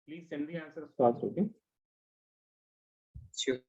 Please send the answers fast, okay? Sure.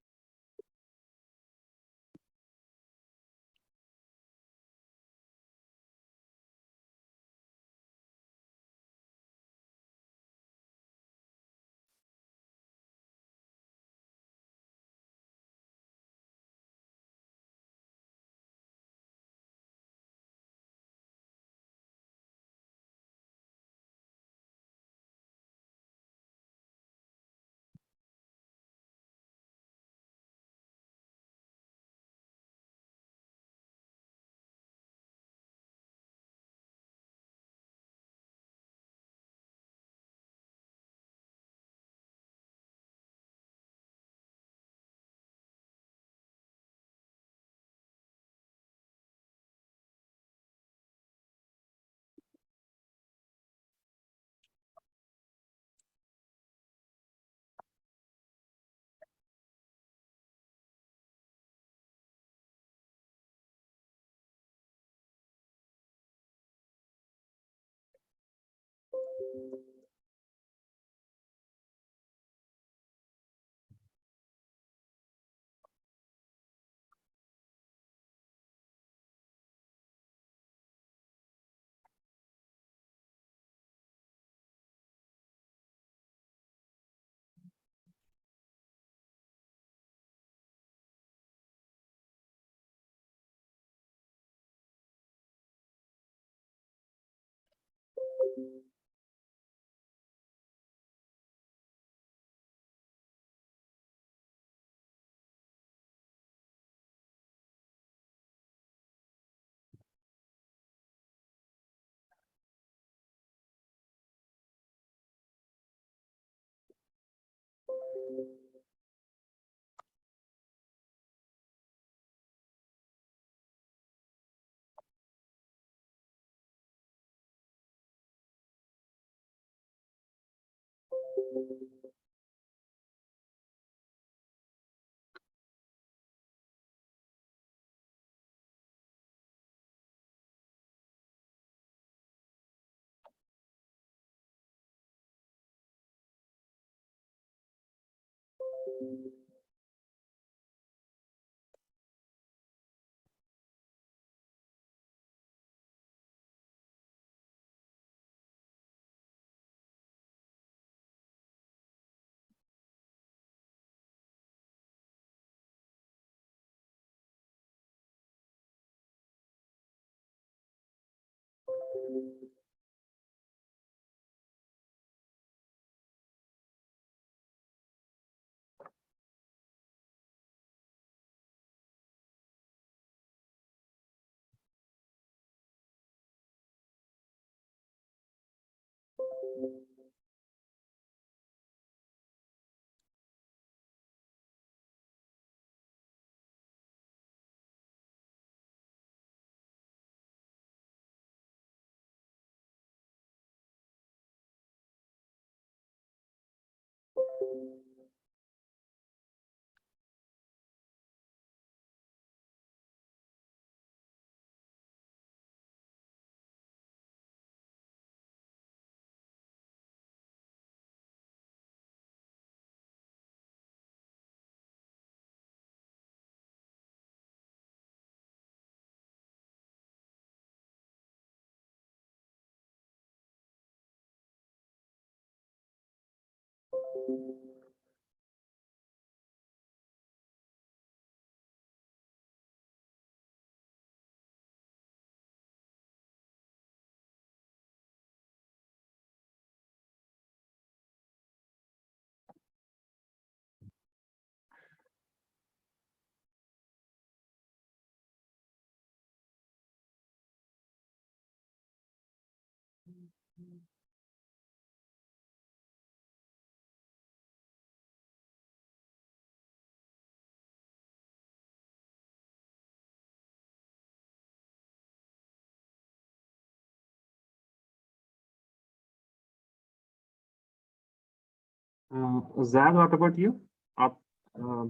Zad, what about you? आप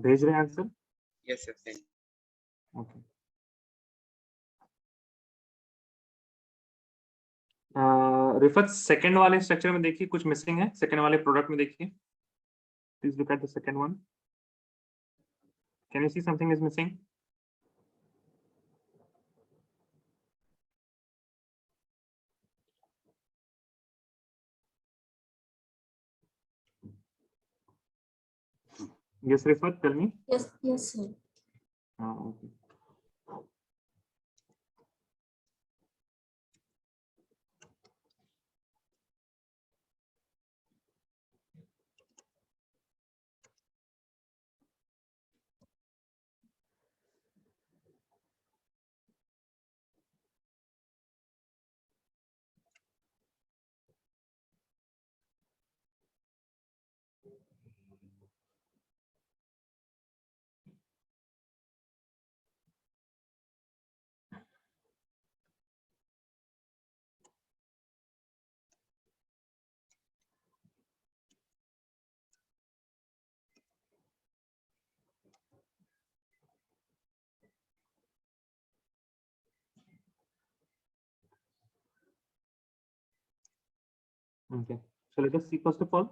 भेज रहे हैं answer? Yes, sir. Thank you. Okay. Rifat second वाले structure में देखिए कुछ मिसिंग है, सेकंड वाले प्रोडक्ट में देखिए, please look at the second one, can you see something is missing? Yes, Rifat, tell me. Yes, sir. Okay. Okay, so let us see first of all.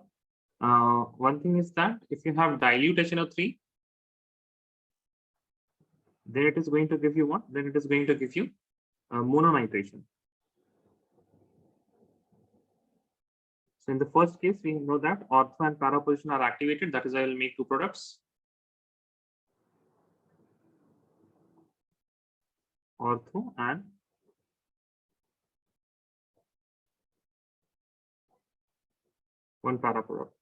One thing is that if you have dilute HNO3, then it is going to give you what? Then it is going to give you mononitration. So in the first case, we know that ortho and para position are activated. That is why I will make two products. Ortho and one para product.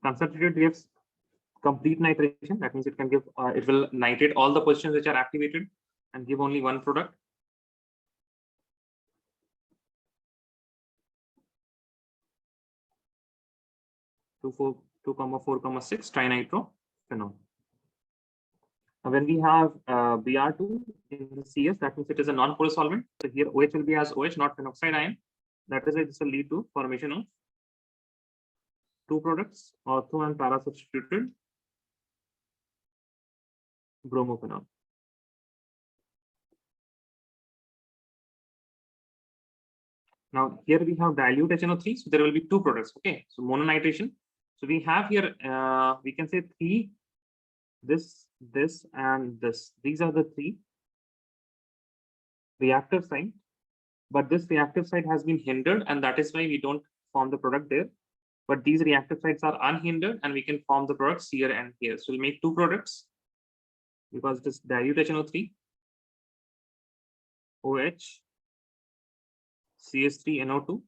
Concentrated gives complete nitration. That means it can give, it will nitrate all the positions which are activated and give only one product. Two 4,6 trinitrophenol. Now when we have Br2 in the CS, that means it is a non-polar solvent. So here OH will be as OH, not phenoxide ion. That is why this will lead to formation of two products, ortho and para substituted bromophenol. Now here we have dilute HNO3, so there will be two products. Okay, so mononitration. So we have here, we can say three, this, and this. These are the three reactive site, but this reactive site has been hindered, and that is why we don't form the product there. But these reactive sites are unhindered, and we can form the products here and here. So we'll make two products because this dilute HNO3, OH, CS3NO2,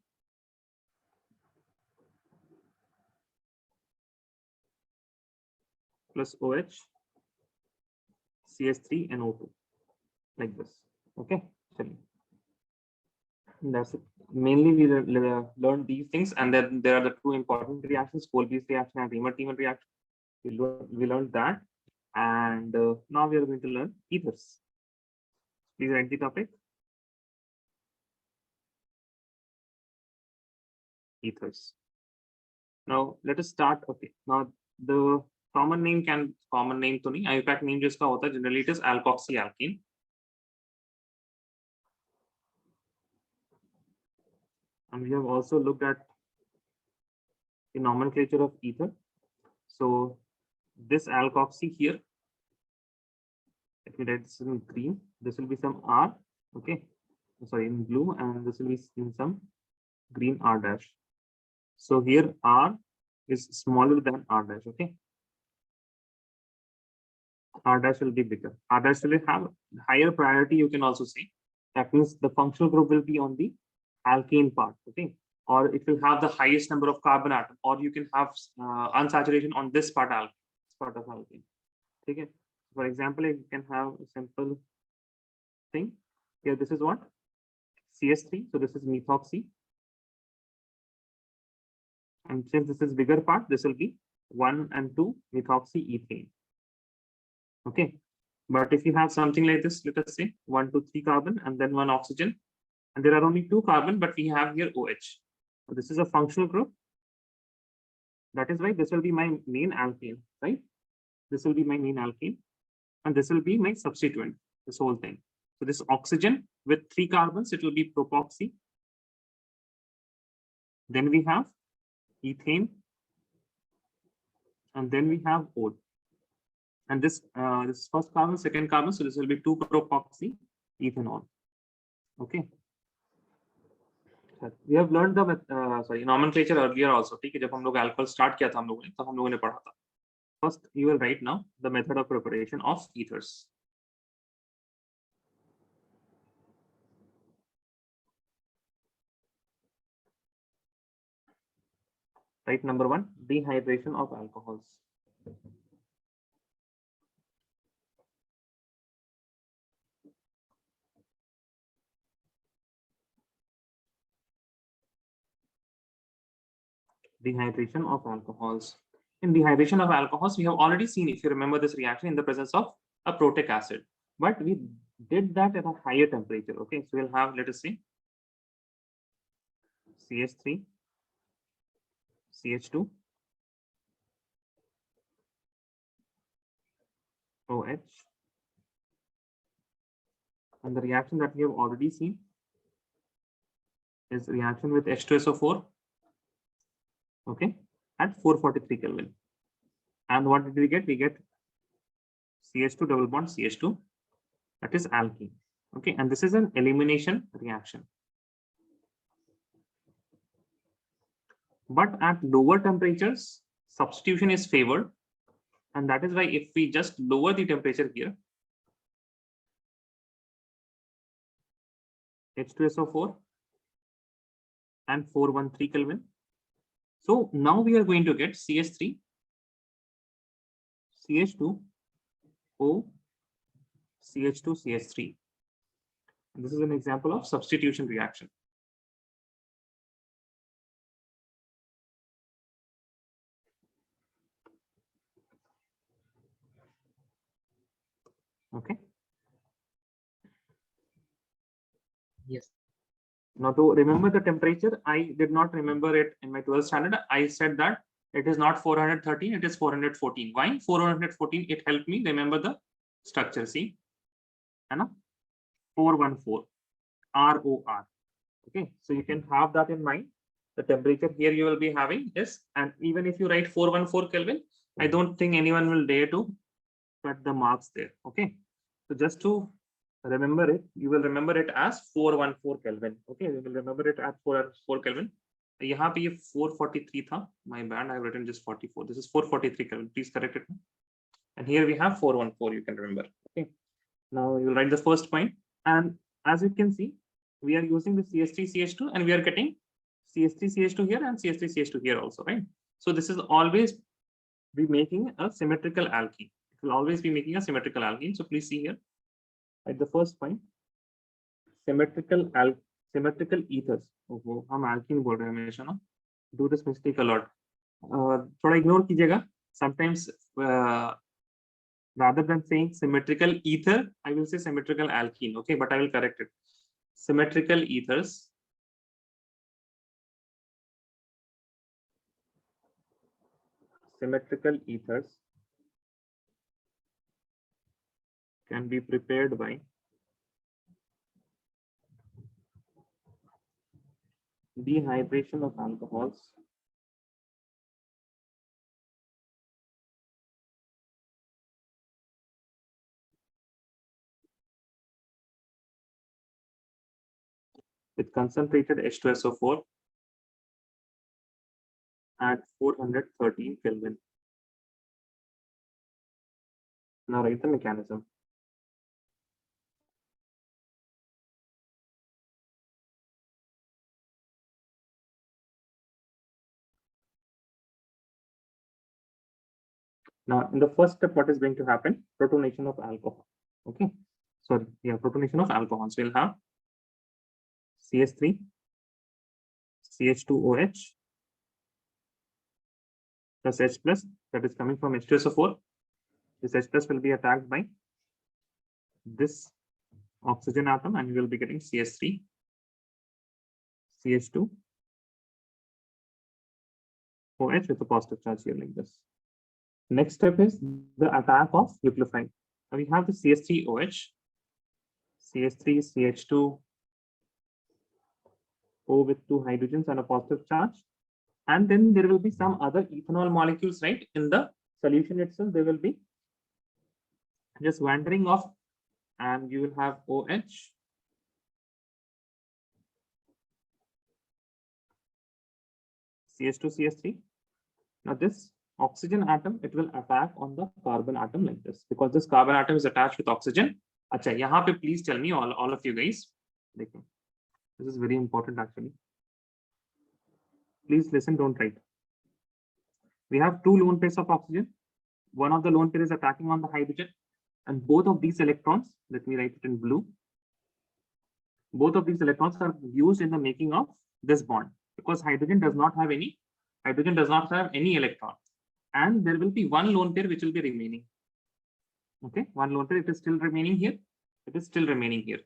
plus OH, CS3NO2, like this. Okay, that's it. Mainly we learn these things, and then there are the two important reactions, Colby's reaction and Riemann-Tiemann reaction. We learned that, and now we are going to learn ethers. Please write the topic. Ethers. Now let us start. Okay, now the common name to नहीं, IUPAC name जिसका होता है generally it is alkoxyalkene. And we have also looked at the nomenclature of ether. So this alkoxy here, let me write this in green. This will be some R, okay, sorry, in blue, and this will be in some green R dash. So here R is smaller than R dash, okay. R dash will be bigger. R dash will have higher priority, you can also say. That means the functional group will be on the alkane part, okay, or it will have the highest number of carbon atom, or you can have unsaturation on this part of alkane. Okay. For example, you can have a simple thing here. This is what? CS3. So this is methoxy. And since this is bigger part, this will be 1 and 2 methoxy ethane. Okay. But if you have something like this, let us say 1, 2, 3 carbon and then 1 oxygen, and there are only 2 carbon, but we have here OH. So this is a functional group. That is why this will be my main alkane, right? This will be my main alkane, and this will be my substituent, this whole thing. So this oxygen with 3 carbons, it will be propoxy. Then we have ethane, and then we have O. And this is first carbon, second carbon, so this will be 2-propoxy ethanol. Okay. We have learned the nomenclature earlier also. ठीक है, जब हम लोग alcohol start किया था हम लोगों ने, तब हम लोगों ने पढ़ा था. First, you will write now the method of preparation of ethers. Right, number 1, dehydration of alcohols. Dehydration of alcohols. In dehydration of alcohols, we have already seen, if you remember this reaction, in the presence of a protic acid, but we did that at a higher temperature. Okay, so we'll have, let us see, CH3, CH2, OH, and the reaction that we have already seen is reaction with H2SO4, okay, at 443 Kelvin. And what did we get? We get CH2 double bond CH2, that is alkene. Okay, and this is an elimination reaction. But at lower temperatures, substitution is favored, and that is why if we just lower the temperature here, H2SO4 and 413 Kelvin. So now we are going to get CH3, CH2, O, CH2, CH3. And this is an example of substitution reaction. Okay. Yes. Now to remember the temperature, I did not remember it in my 12th standard. I said that it is not 413, it is 414. Why? 414, it helped me remember the structure. See, 414, ROR. Okay, so you can have that in mind. The temperature here you will be having is, and even if you write 414 Kelvin, I don't think anyone will dare to put the marks there. Okay, so just to remember it, you will remember it as 414 Kelvin. Okay, you will remember it at 4 Kelvin. यहाँ पे ये 443 था. My bad, I have written just 44. This is 443 Kelvin. Please correct it. And here we have 414. You can remember. Okay. Now you will write the first point, and as you can see, we are using the CH3CH2, and we are getting CH3CH2 here and CH3CH2 here also, right? So this is always be making a symmetrical alkene. It will always be making a symmetrical alkene. So please see here at the first point, symmetrical ethers. Oh, हम alkene बोल रहे हैं हमेशा ना. Do this mistake a lot. थोड़ा ignore कीजिएगा. Sometimes rather than saying symmetrical ether, I will say symmetrical alkene. Okay, but I will correct it. Symmetrical ethers can be prepared by dehydration of alcohols with concentrated H2SO4 at 413 Kelvin. Now write the mechanism. Now in the first step, what is going to happen? Protonation of alcohol. Okay, sorry, yeah, protonation of alcohols. We'll have CH3, CH2OH plus H plus, that is coming from H2SO4. This H plus will be attacked by this oxygen atom, and you will be getting CH3, CH2, OH with a positive charge here like this. Next step is the attack of nucleophile. Now we have the CH3OH, CH3, CH2, O with 2 hydrogens and a positive charge. And then there will be some other ethanol molecules, right? In the solution itself, they will be just wandering off, and you will have OH, CH2, CH3. Now this oxygen atom, it will attack on the carbon atom like this, because this carbon atom is attached with oxygen. Acha, yahan pe please tell me, all of you guys, this is very important actually. Please listen, don't write. We have 2 lone pairs of oxygen. One of the lone pair is attacking on the hydrogen, and both of these electrons, let me write it in blue. Both of these electrons are used in the making of this bond, because hydrogen does not have any electron, and there will be one lone pair which will be remaining. Okay, one lone pair, it is still remaining here. It is still remaining here.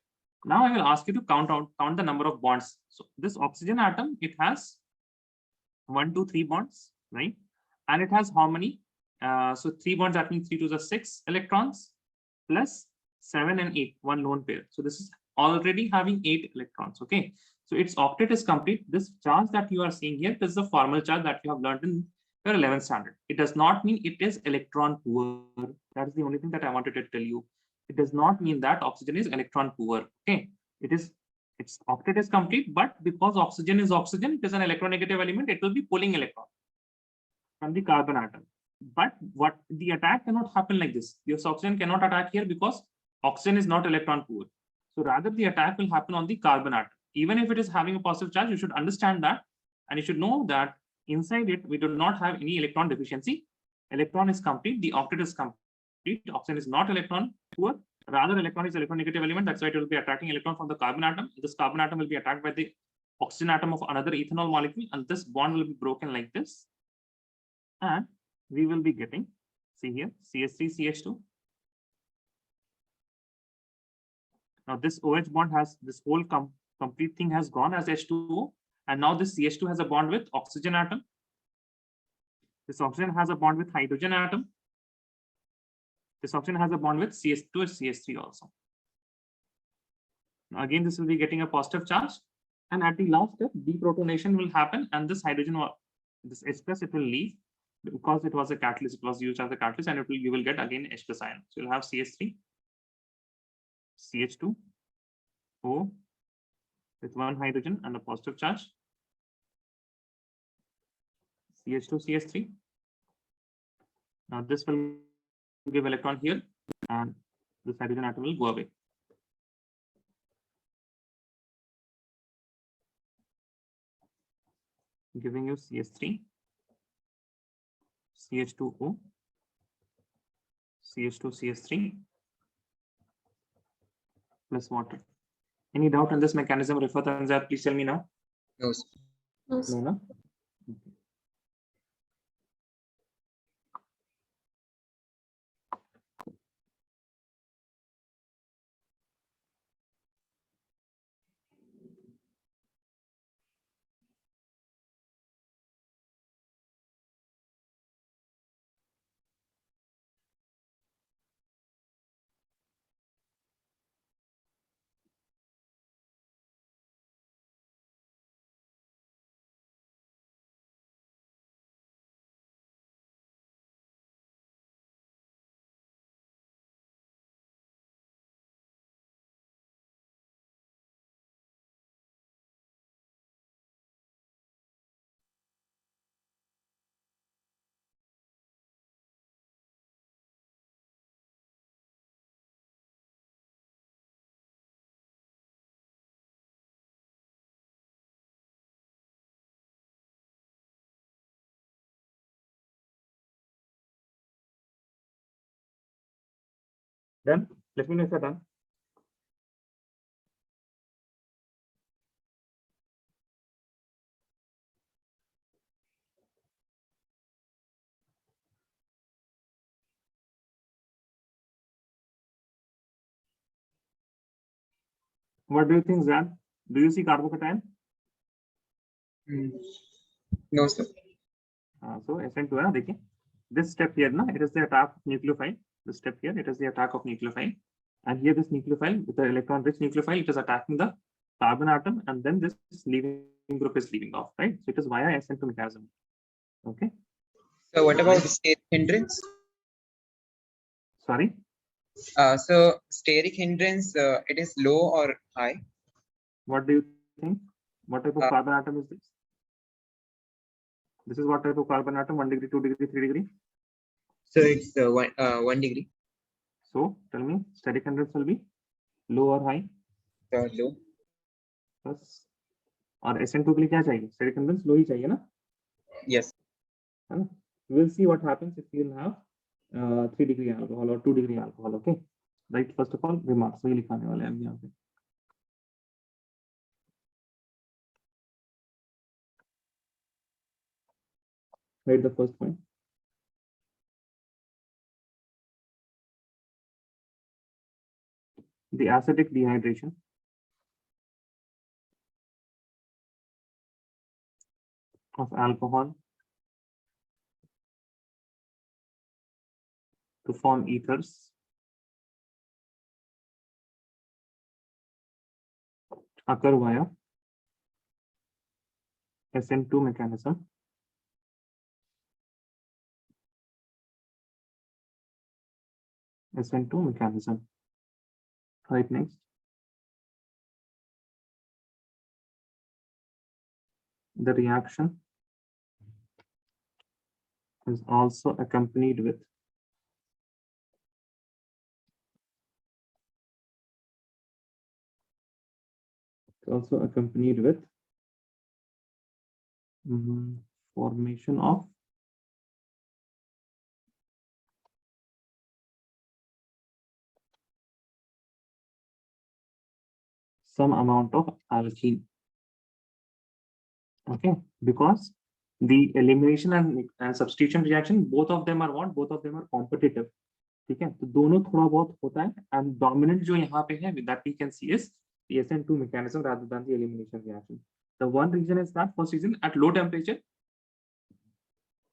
Now I will ask you to count the number of bonds. So this oxygen atom, it has 1, 2, 3 bonds, right? And it has how many? So 3 bonds, that means 3 to the 6 electrons plus 7 and 8, one lone pair. So this is already having 8 electrons. Okay, so its octet is complete. This charge that you are seeing here is the formal charge that you have learned in your 11th standard. It does not mean it is electron poor. That is the only thing that I wanted to tell you. It does not mean that oxygen is electron poor. Okay, its octet is complete, but because oxygen is oxygen, it is an electronegative element. It will be pulling electron from the carbon atom. But what the attack cannot happen like this. Your oxygen cannot attack here because oxygen is not electron poor. So rather the attack will happen on the carbon atom. Even if it is having a positive charge, you should understand that, and you should know that inside it we do not have any electron deficiency. Electron is complete, the octet is complete. Oxygen is not electron poor. Rather, electron is electronegative element. That's why it will be attracting electron from the carbon atom. This carbon atom will be attacked by the oxygen atom of another ethanol molecule, and this bond will be broken like this. And we will be getting, see here, CH3, CH2. Now this OH bond has, this whole complete thing has gone as H2O. And now this CH2 has a bond with oxygen atom. This oxygen has a bond with hydrogen atom. This oxygen has a bond with CH2 and CH3 also. Now again, this will be getting a positive charge. And at the last step, deprotonation will happen, and this hydrogen, this H plus, it will leave because it was a catalyst. It was used as a catalyst, and you will get again H plus ion. So you'll have CH3, CH2, O with 1 hydrogen and a positive charge. CH2, CH3. Now this will give electron here, and this hydrogen atom will go away. Giving you CH3, CH2O, CH2, CH3 plus water. Any doubt on this mechanism, Rifat and Zad? Please tell me now. No, sir. No. Okay. Done? Let me know if you're done. What do you think, Zad? Do you see carbocation? No, sir. So SN2 है ना, देखिए. This step here, na, it is the attack of nucleophile. This step here, it is the attack of nucleophile. And here this nucleophile, with the electron-rich nucleophile, it is attacking the carbon atom, and then this leaving group is leaving off, right? So it is via SN2 mechanism. Okay. So what about the steric hindrance? Sorry. So steric hindrance, it is low or high? What do you think? What type of Uh, carbon atom is this? This is what type of carbon atom? 1 degree, 2 degree, 3 degree. So it's 1 degree. So tell me, steric hindrance will be low or high? Low. Plus, और SN2 के लिए क्या चाहिए? Steric hindrance low ही चाहिए ना? Yes. We'll see what happens if you have 3 degree alcohol or 2 degree alcohol. Okay, right? First of all, remarks वही लिखाने वाले हैं यहाँ पे. Write the first point. The acidic dehydration of alcohol to form ethers occur via SN2 mechanism SN2 mechanism. Right, next. The reaction is also accompanied with formation of some amount of alkene. Okay, because the elimination and substitution reaction, both of them are what? Both of them are competitive. ठीक है, तो दोनों थोड़ा बहुत होता है, and dominant जो यहाँ पे है, that we can see is the SN2 mechanism rather than the elimination reaction. The one reason is that first reason, at low temperature,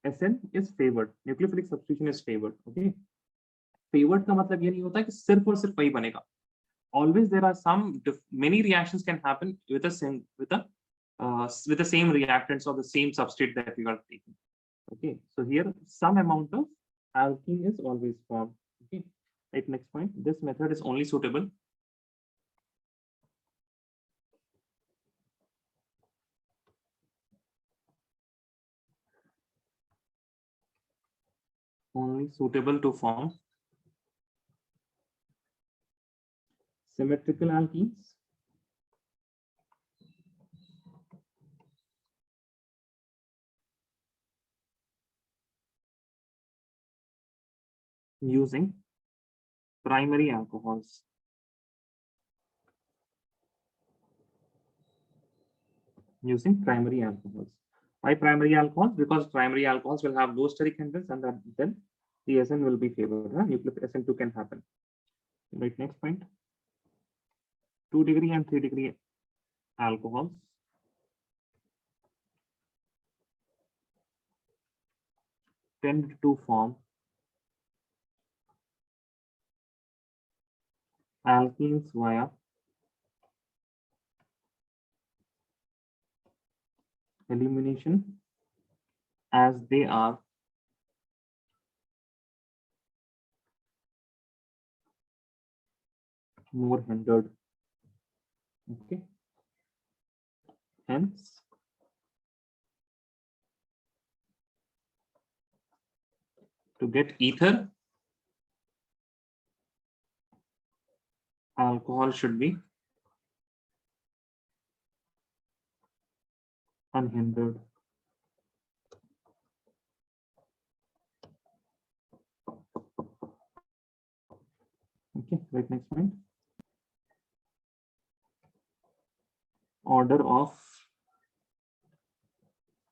SN is favored, nucleophilic substitution is favored. Okay, favored का मतलब ये नहीं होता कि सिर्फ और सिर्फ वही बनेगा. Always there are many reactions can happen with the same reactants or the same substrate that we are taking. Okay, so here some amount of alkene is always formed. Okay, right, next point. This method is only suitable to form symmetrical alkenes using primary alcohols. Why primary alcohols? Because primary alcohols will have low steric hindrance, and then the SN will be favored. Nucleophilic SN2 can happen. Right, next point. 2 degree and 3 degree alcohols tend to form alkenes via elimination, as they are more hindered. Okay, hence to get ether, alcohol should be unhindered. Okay, right, next point. Order of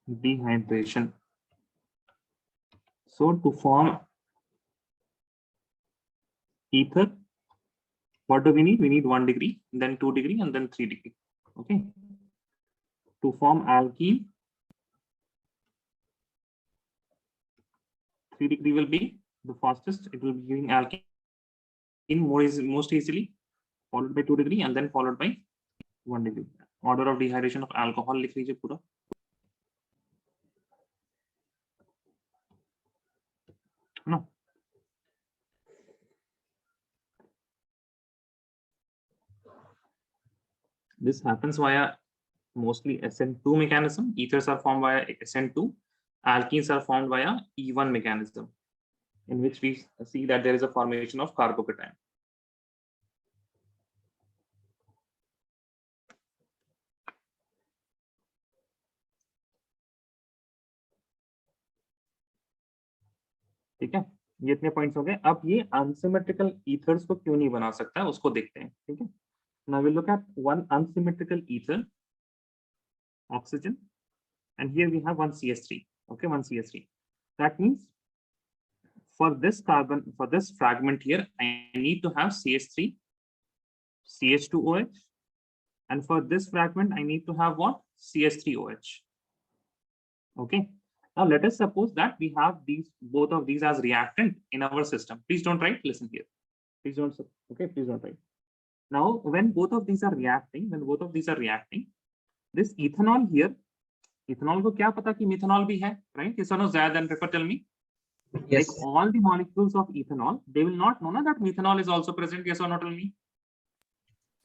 dehydration. So to form ether, what do we need? We need 1 degree, then 2 degree, and then 3 degree. Okay. To form alkene, 3 degree will be the fastest. It will be giving alkene most easily, followed by 2 degree, and then followed by 1 degree. Order of dehydration of alcohol लिख लीजिए पूरा. No. This happens via mostly SN2 mechanism. Ethers are formed via SN2. Alkenes are formed via E1 mechanism, in which we see that there is a formation of carbocation. ठीक है, ये इतने points हो गए. अब ये अनसिमेट्रिकल ईथर्स को क्यों नहीं बना सकता है उसको देखते हैं. ठीक है, now we'll look at one unsymmetrical ether, oxygen, and here we have one CH3. Okay, one CH3. That means for this carbon, for this fragment here, I need to have CH3, CH2OH, and for this fragment, I need to have what? CH3OH. Okay. Now let us suppose that we have these, both of these as reactant in our system. Please don't write. Listen here. Please don't. Okay. Please don't write. Now, when both of these are reacting, this ethanol here, ethanol को क्या पता कि methanol भी है, right? Yes or no, Zayad and Refer, tell me. Yes. Like all the molecules of ethanol, they will not know that methanol is also present. Yes or not, tell me.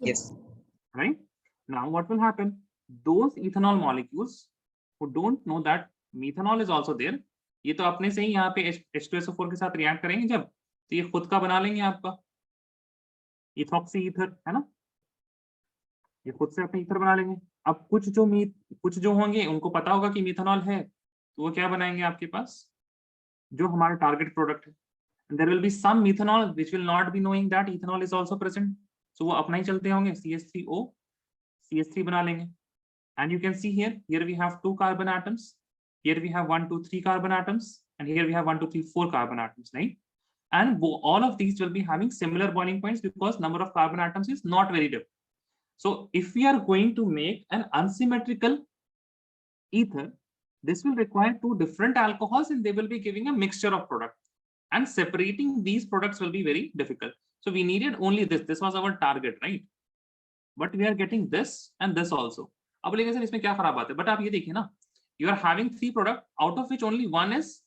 Yes. Right? Now, what will happen? Those ethanol molecules who don't know that methanol is also there, ये तो अपने से ही यहाँ पे H2SO4 के साथ react करेंगे जब, तो ये खुद का बना लेंगे आपका इथॉक्सी ईथर, है ना? ये खुद से अपने ईथर बना लेंगे. अब कुछ जो होंगे उनको पता होगा कि मिथेनॉल है, तो वो क्या बनाएंगे आपके पास, जो हमारा टारगेट प्रोडक्ट है. There will be some methanol which will not be knowing that ethanol is also present, so वो अपना ही चलते होंगे, CH3O CH3 बना लेंगे. And you can see here we have 2 carbon atoms, here we have 1 2 3 carbon atoms, and here we have 1 2 3 4 carbon atoms, right? And all of these will be having similar boiling points because number of carbon atoms is not very different. So if we are going to make an unsymmetrical ether, this will require 2 different alcohols and they will be giving a mixture of product, and separating these products will be very difficult. So we needed only this was our target, right? But we are getting this and this also. अब बोलेंगे sir इसमें क्या खराब बात है, but आप ये देखिए ना, you are having 3 product out of which only 1 is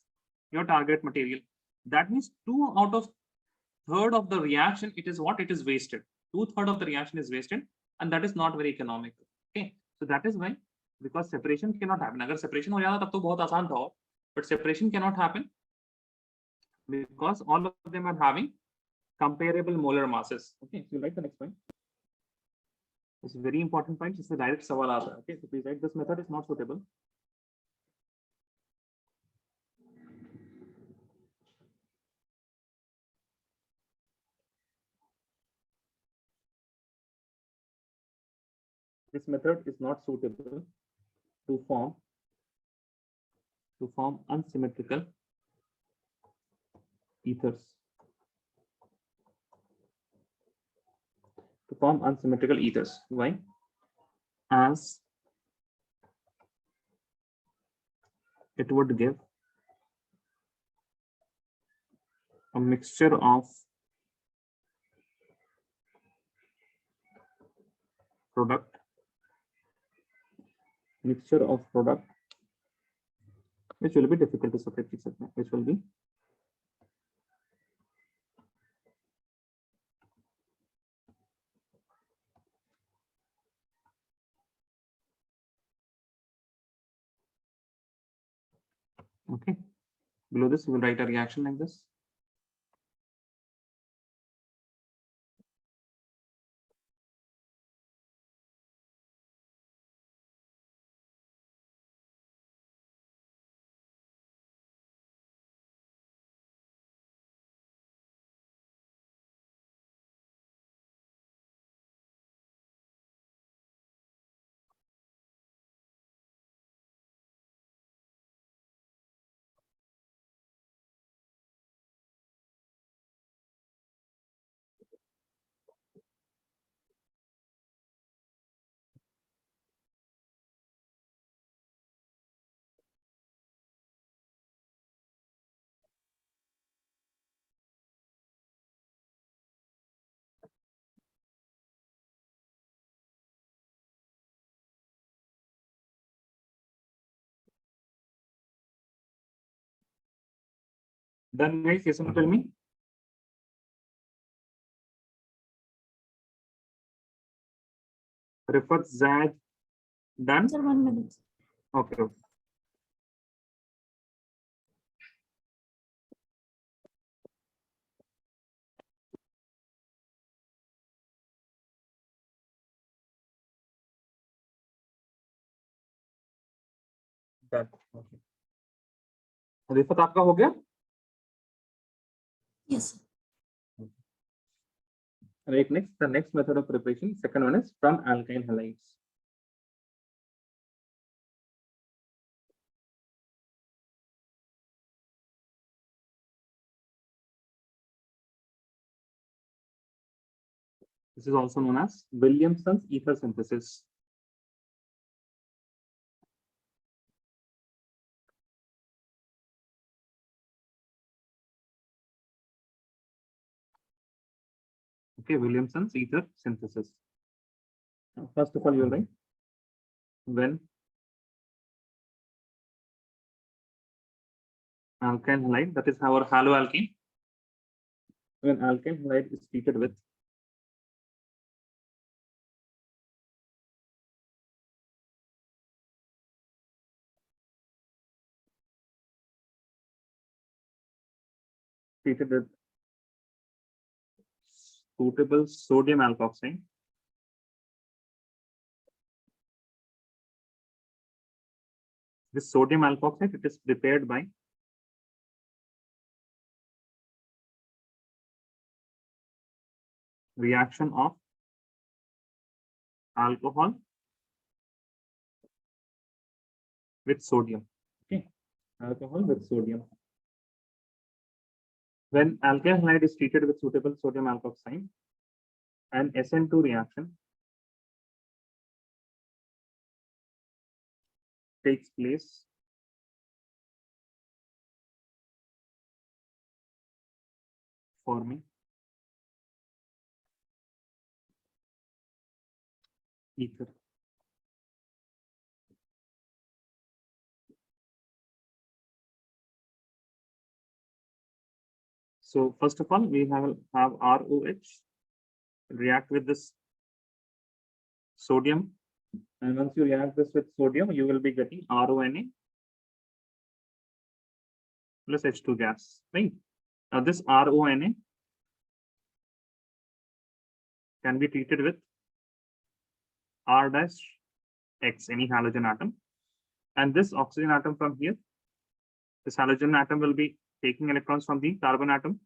your target material. That means 2 out of 3rd of the reaction, it is what? It is wasted. 2/3 of the reaction is wasted, and that is not very economical. Okay, so that is why, because separation cannot happen. अगर separation हो जाता तब तो बहुत आसान था, but separation cannot happen because all of them are having comparable molar masses. Okay, so you write the next point. This is a very important point. It's a direct सवाल आता है. Okay, so please write this method is not suitable. This method is not suitable to form unsymmetrical ethers. To form unsymmetrical ethers. Why? As it would give a mixture of product, which will be difficult to separate, which will be okay. Below this, we will write a reaction like this. Done, guys? Yes, someone tell me. Rifat, Zad, done? Sir, 1 minute. Okay. Okay. Done. Okay. Rifat आपका हो गया? Yes, sir. Right, next, the next method of preparation, second one is from alkyl halides. This is also known as Williamson's ether synthesis. Okay, Williamson's ether synthesis. Now, first of all, you'll write when alkyl halide, that is our haloalkane, when alkyl halide is treated with suitable sodium alkoxide, this sodium alkoxide, it is prepared by reaction of alcohol with sodium. Okay, alcohol with sodium. When alkyl halide is treated with suitable sodium alkoxide, an SN2 reaction takes place forming ether. So first of all, we have ROH react with this sodium, and once you react this with sodium, you will be getting RONA plus H2 gas, right? Now this RONA can be treated with R dash X, any halogen atom, and this oxygen atom from here, this halogen atom will be taking electrons from the carbon atom,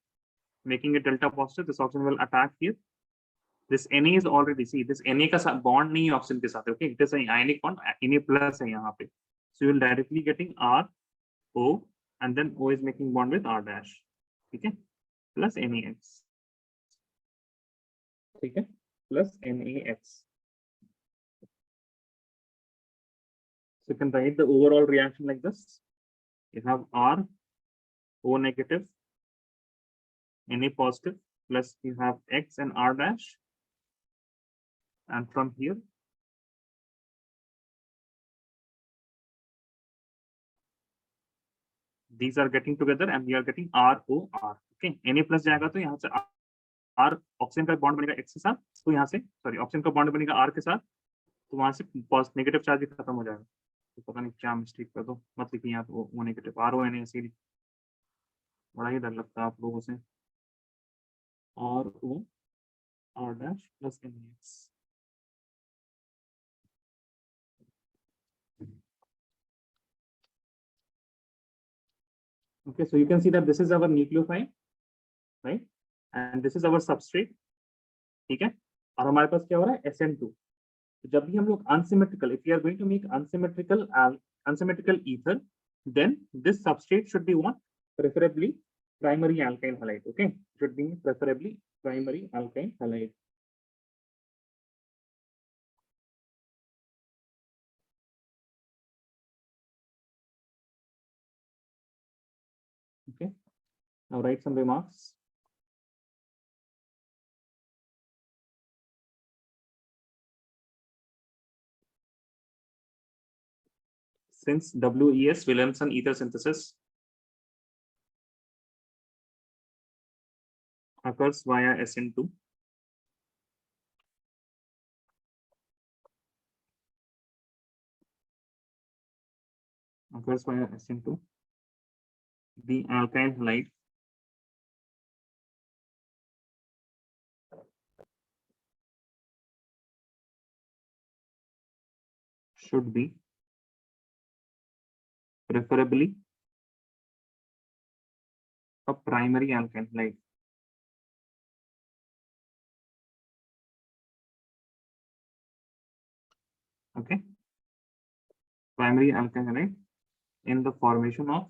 making it delta positive. This oxygen will attack here. This Na is already, see, this Na का bond नहीं है oxygen के साथ, okay? It is an ionic bond, Na plus है यहाँ पे. So you will directly getting R, O, and then O is making bond with R dash, okay? Plus NaX, okay? Plus NaX. So you can write the overall reaction like this. You have R, O negative, Na positive, plus you have X and R dash. And from here, these are getting together and we are getting ROR. Okay, Na plus जाएगा तो यहाँ से R oxygen का bond बनेगा X के साथ, तो यहाँ से सॉरी ऑक्सीजन का बॉन्ड बनेगा R के साथ, तो वहां से नेगेटिव चार्ज भी खत्म हो जाएगा. तो पता नहीं क्या मिस्टेक कर दो, मत लिखिए यहाँ तो वो नेगेटिव RONA ऐसे ही बड़ा ही डर लगता है आप लोगों से. RO R dash plus NaX. Okay, so you can see that this is our nucleophile, right? And this is our substrate. ठीक है, और हमारे पास क्या हो रहा है SN2. तो जब भी हम लोग unsymmetrical, if we are going to make unsymmetrical ether, then this substrate should be what? Preferably primary alkyl halide. Okay, should be preferably primary alkyl halide. Okay, now write some remarks. Since WES Williamson ether synthesis occurs via SN2. Occurs via SN2. The alkyl halide should be preferably a primary alkyl halide. Okay, primary alkyl halide in the formation of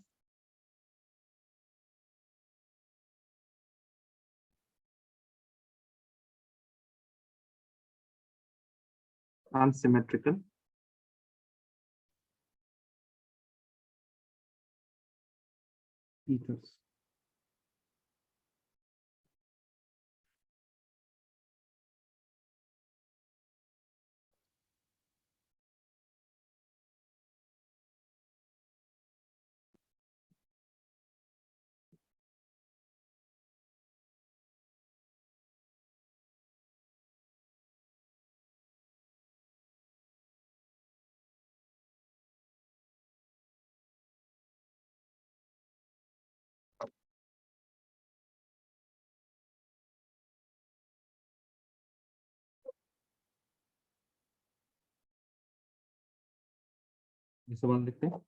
unsymmetrical ethers. सवाल देखते हैं.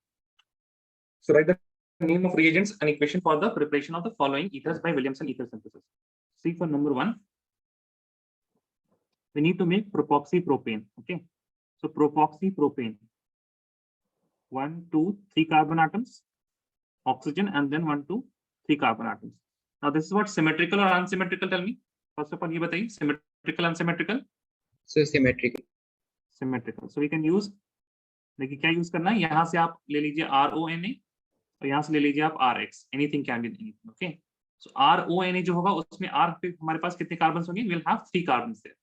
So write the name of reagents and equation for the preparation of the following ethers by Williamson ether synthesis. See for number 1, we need to make propoxypropane. Okay, so propoxypropane, 1, 2, 3 carbon atoms, oxygen, and then 1, 2, 3 carbon atoms. Now this is what symmetrical or unsymmetrical? Tell me. First of all, ये बताइए symmetrical, unsymmetrical. So symmetrical. Symmetrical. So we can use, देखिए क्या use करना है, यहाँ से आप ले लीजिए RONA और यहाँ से ले लीजिए आप RX. Anything can be anything. Okay. So RONA जो होगा उसमें R पे हमारे पास कितने कार्बन होंगे? We'll have 3 carbons there.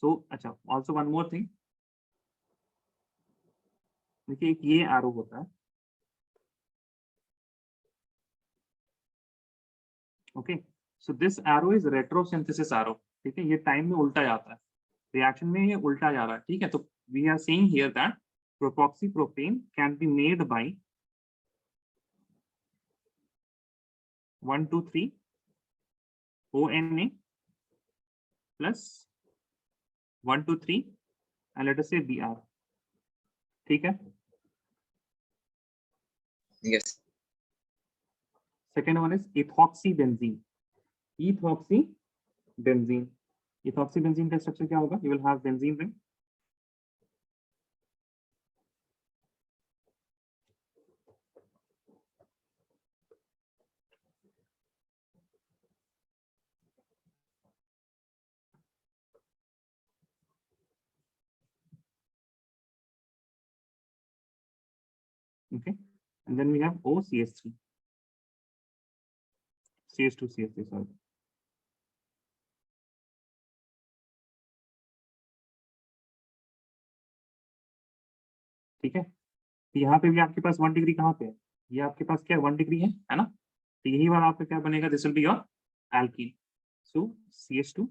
So अच्छा, also one more thing. देखिए एक ये arrow होता है. Okay. So this arrow is retrosynthesis arrow. ठीक है, ये टाइम में उल्टा जाता है, रिएक्शन में ये उल्टा जा रहा है. ठीक है, तो we are saying here that propoxypropane can be made by 1, 2, 3 ONA plus 1, 2, 3 and let us say Br. ठीक है. Yes. Second one is ethoxybenzene. Ethoxybenzene. Ethoxybenzene का स्ट्रक्चर क्या होगा? You will have benzene ring. Okay, and then we have OCH3. CH2 CH3, sorry. ठीक है, तो यहाँ पे भी आपके पास 1 डिग्री कहाँ पे है? ये आपके पास क्या 1 डिग्री है ना? तो यही वाला आपका क्या बनेगा? This will be your alkene. So CH2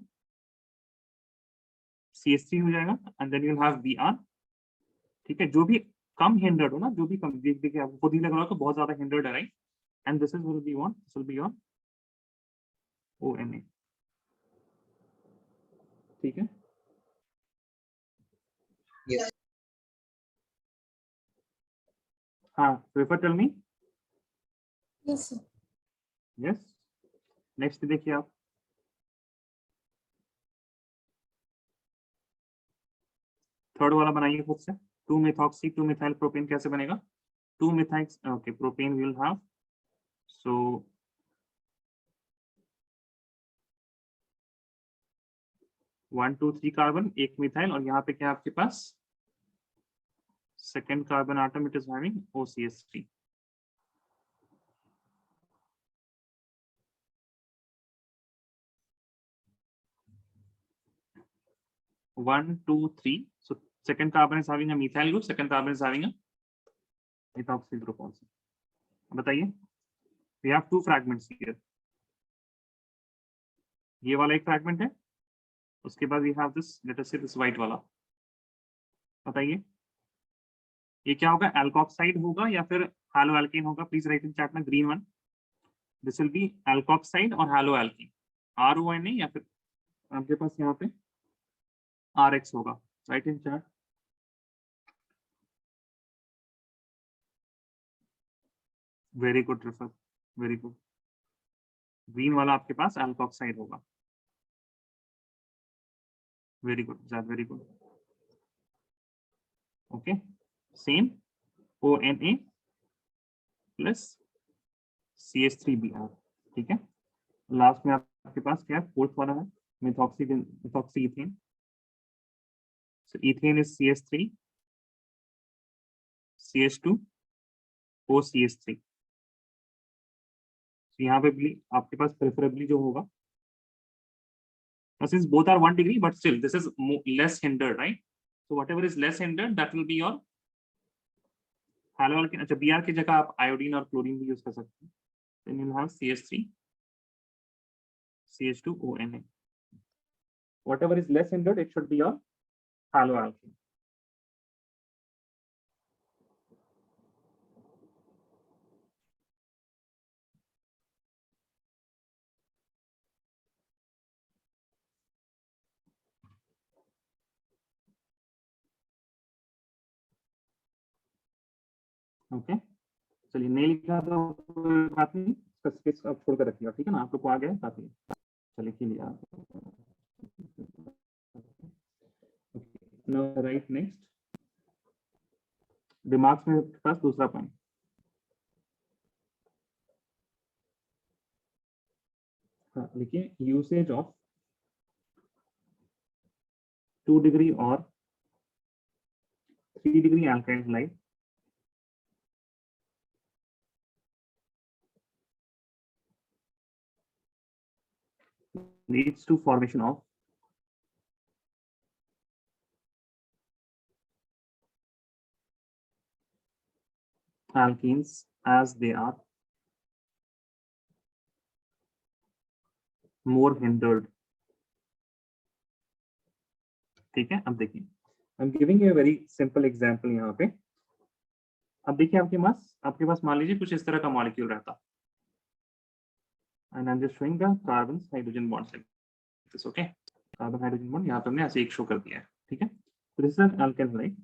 CH3 हो जाएगा and then you will have Br. ठीक है, जो भी कम हिंड्रेड हो ना, जो भी कम, देखिए आपको खुद ही लग रहा है कि बहुत ज्यादा हिंड्रेड है, right? And this will B one, this will be your ONA. ठीक है. Yes. हाँ, refer tell me. Yes, sir. Yes. Next देखिए आप. थर्ड वाला बनाइए खुद से. 2 methoxy 2 methyl propane कैसे बनेगा? 2 methyl, okay, propane will have, so 1, 2, 3 carbon, एक मिथाइल, और यहाँ पे क्या आपके पास second carbon atom, it is having OCH3. One, 2, 3. So second carbon is having a methyl group, second carbon is having a methoxy group also. बताइए. We have 2 fragments here. ये वाला एक फ्रैगमेंट है, उसके बाद we have this, let us say this white वाला। बताइए ये क्या होगा, एल्कोक्साइड होगा या फिर हैलो एल्केन होगा? प्लीज राइट इन चैट में, green one, this will B alkoxide और हैलो एल्केन, RONA, या फिर आपके पास यहाँ पे RX होगा। राइट इन chat. Very good refer, very good. Green वाला आपके पास एल्कोक्साइड होगा। Very good Zaid, very good. Okay, same ONA plus CH3Br। ठीक है, लास्ट में आपके पास क्या है, फोर्थ वाला है methoxy ethane. So ethane is CH3 CH2 OCH3। so यहाँ पे भी आपके पास प्रेफरेबली जो होगा, since both are 1 degree but still this is less hindered, right? So whatever is less hindered that will be your halo alkene। अच्छा, Br की जगह आप आयोडीन और क्लोरीन भी यूज कर सकते हैं। then you'll have CH3 CH2 ONA। whatever is less hindered it should be your halo alkene। Okay, चलिए नहीं लिखा तो कोई बात नहीं, इसका स्केच आप छोड़ कर रखिएगा, ठीक है ना, आप लोग को आ गया काफी। चलिए के लिए आप राइट नेक्स्ट दिमाग में पास दूसरा पॉइंट। हाँ लिखिए, यूसेज ऑफ 2 डिग्री और 3 degree alkyl hide leads to formation of alkenes as they are more hindered। ठीक है, अब देखिए, I am giving you a very simple example यहाँ पे। अब देखिए आपके पास मान लीजिए कुछ इस तरह का मॉलिक्यूल रहता, and I am just showing the carbon hydrogen bonds like this. Okay, carbon hydrogen bond यहाँ पे हमने ऐसे एक शो कर दिया है। ठीक है, तो दिस इज एन अल्केन halide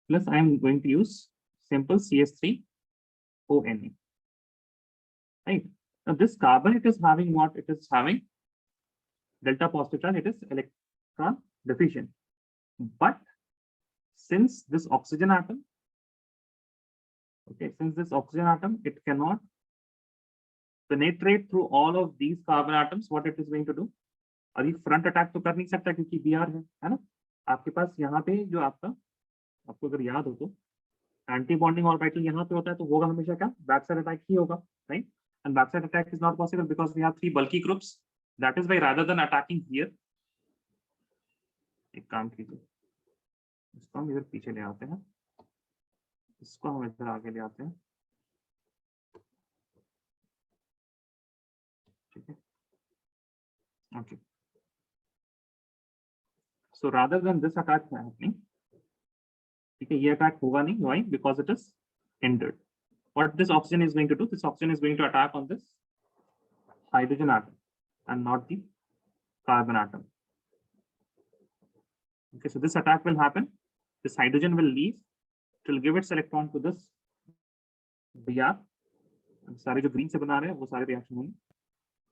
plus I am going to use simple CH3ONA। right, now this carbon, it is having what, it is having delta positive charge, it is electron deficient, but since this oxygen atom, okay, since this oxygen atom, it cannot penetrate through all of these carbon atoms, what it is going to do, अभी front attack तो कर नहीं सकता क्योंकि Br है ना। आपके पास यहाँ पे जो आपको अगर याद हो तो एंटी बॉन्डिंग ऑर्बिटल यहाँ पे होता है, तो होगा हमेशा क्या, बैक साइड अटैक ही होगा, right. And back side attack is not possible because we have 3 bulky groups, that is why rather than attacking here, एक काम कीजिए, इसको हम इधर पीछे ले आते हैं, इसको हम इधर आगे ले आते हैं। ठीक है, okay, so rather than this attack happening, ठीक है, ये अटैक होगा नहीं, why, because it is hindered। what this oxygen is going to do, this oxygen is going to attack on this hydrogen atom and not the carbon atom। okay, so this attack will happen, this hydrogen will leave, it will give its electron to this Br, सारे जो green से बना रहे हैं वो सारे reaction होंगे,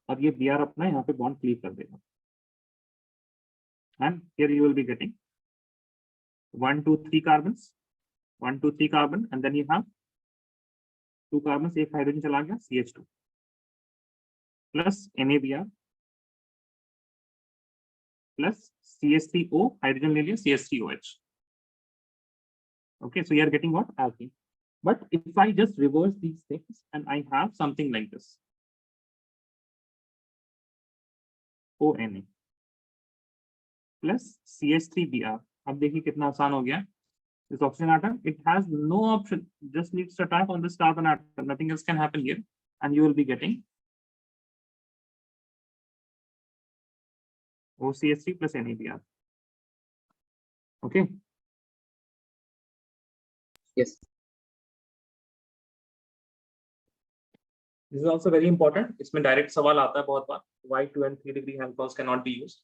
और ये Br अपना यहाँ पे बॉन्ड क्लीव कर देगा, and here you will be getting 1 2 3 carbons, 1 2 3 carbon, and then you have 2 carbon, एक हाइड्रोजन चला गया, CH2 plus NaBr plus CH3O, hydrogen ले लिया, CH3OH। okay, so you are getting what, alkene। but if I just reverse these things and I have something like this, ONA plus CH3Br, अब देखिए कितना आसान हो गया। this oxygen atom, it has no option, just needs to attack on this carbon atom, nothing else can happen here, and you will be getting OCH3 plus NABR. Okay. Yes. This is also very important. इसमें direct सवाल आता है बहुत बार. Why 2 and 3 degree alcohols cannot be used?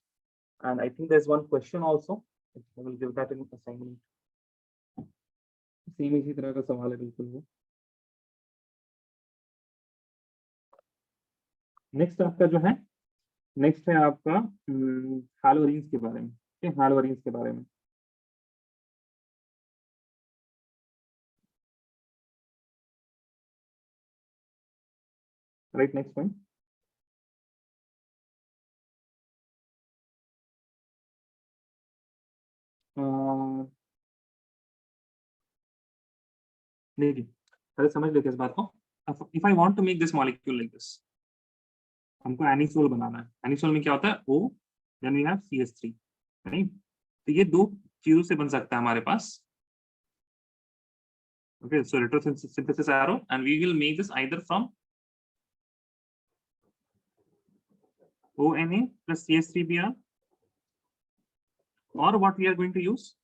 And I think there's one question also. I will give that in assignment. Same इसी तरह का सवाल है बिल्कुल वो. Next आपका जो है, next है आपका halogens के बारे में. Okay, halogens के बारे में. Right, next one. देखिए, पहले समझ लेते हैं इस बात को. If I want to make this molecule like this, हमको एनिसोल बनाना है. एनिसोल में क्या होता है? O, then we have CH3, right? तो ये दो चीजों से बन सकता है हमारे पास. Okay, so electrosynthesis arrow, and we will make this either from ONA plus CH3Br, or what we are going to use,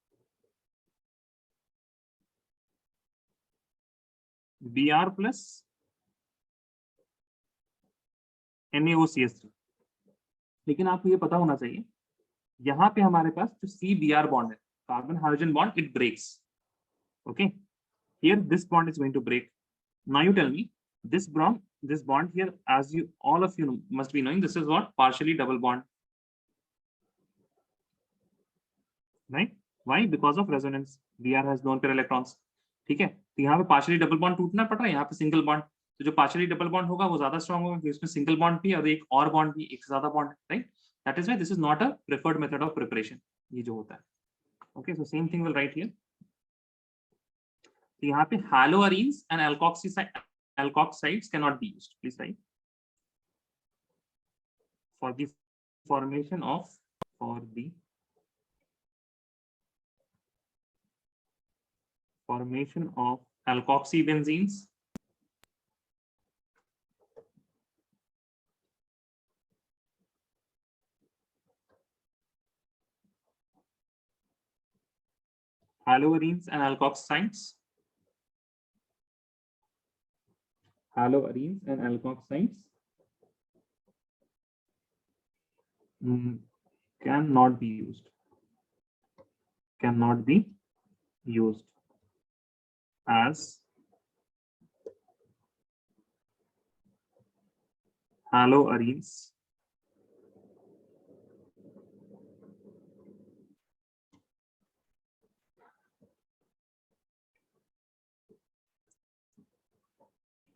Br plus NaOCH3. लेकिन आपको ये पता होना चाहिए, यहाँ पे हमारे पास जो CBr bond है, carbon hydrogen bond, it breaks. Okay, here this bond is going to break. Now you tell me, this bond here, as you all of you must be knowing, this is what? Partially double bond, right? Why? Because of resonance. Br has lone pair electrons. ठीक है, तो यहाँ पे partially double bond टूटना पड़ रहा है, यहाँ पे सिंगल बॉन्ड. तो जो पार्शियली डबल बॉन्ड होगा वो ज्यादा स्ट्रांग होगा क्योंकि इसमें सिंगल बॉन्ड भी और एक और बॉन्ड भी, एक से ज्यादा bond, right? That is why this is not a preferred method of preparation. ये जो होता है. Okay, so same thing will write here. तो यहाँ पे haloarenes and alkoxides cannot be used. Please write. For the formation of alkoxybenzenes, haloarenes and alkoxides cannot be used as haloarenes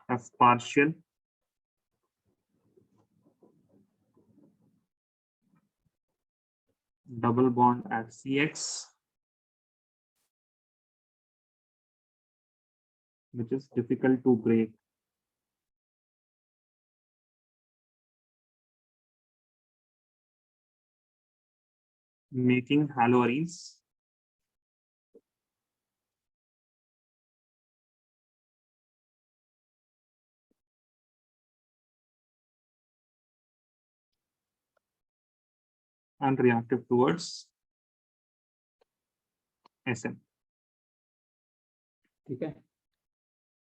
have partial double bond at CX, which is difficult to break. Making haloarenes and reactive towards SN. ठीक है,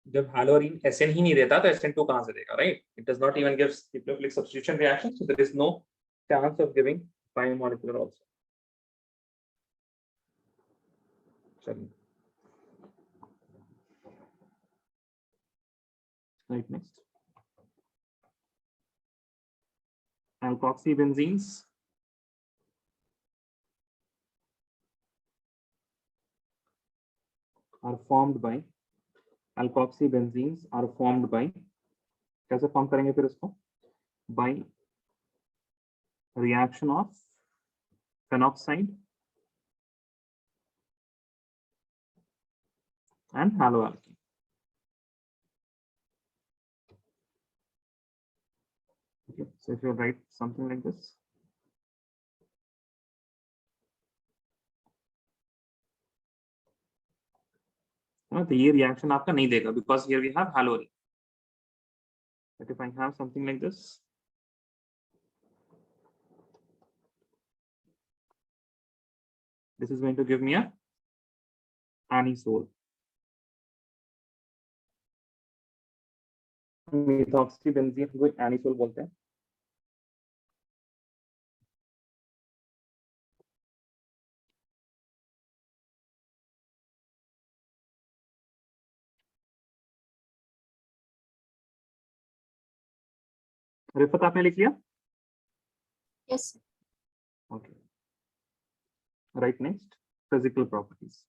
जब haloarene SN ही नहीं देता तो SN2 कहां से देगा, right? It does not even give electrophilic substitution reaction, so there is no chance of giving bimolecular also. चलिए, right, next. Alkoxybenzenes are formed by कैसे फॉर्म करेंगे फिर इसको? By reaction of phenoxide and haloalkane. Okay, so if you write something like this, तो ये reaction आपका नहीं देगा because here we have haloarene. But if I have something like this, This is going to give me a anisole. Methoxybenzene को anisole बोलते हैं. रिफत आपने लिख लिया? Yes, sir. Okay. Right, next, physical properties.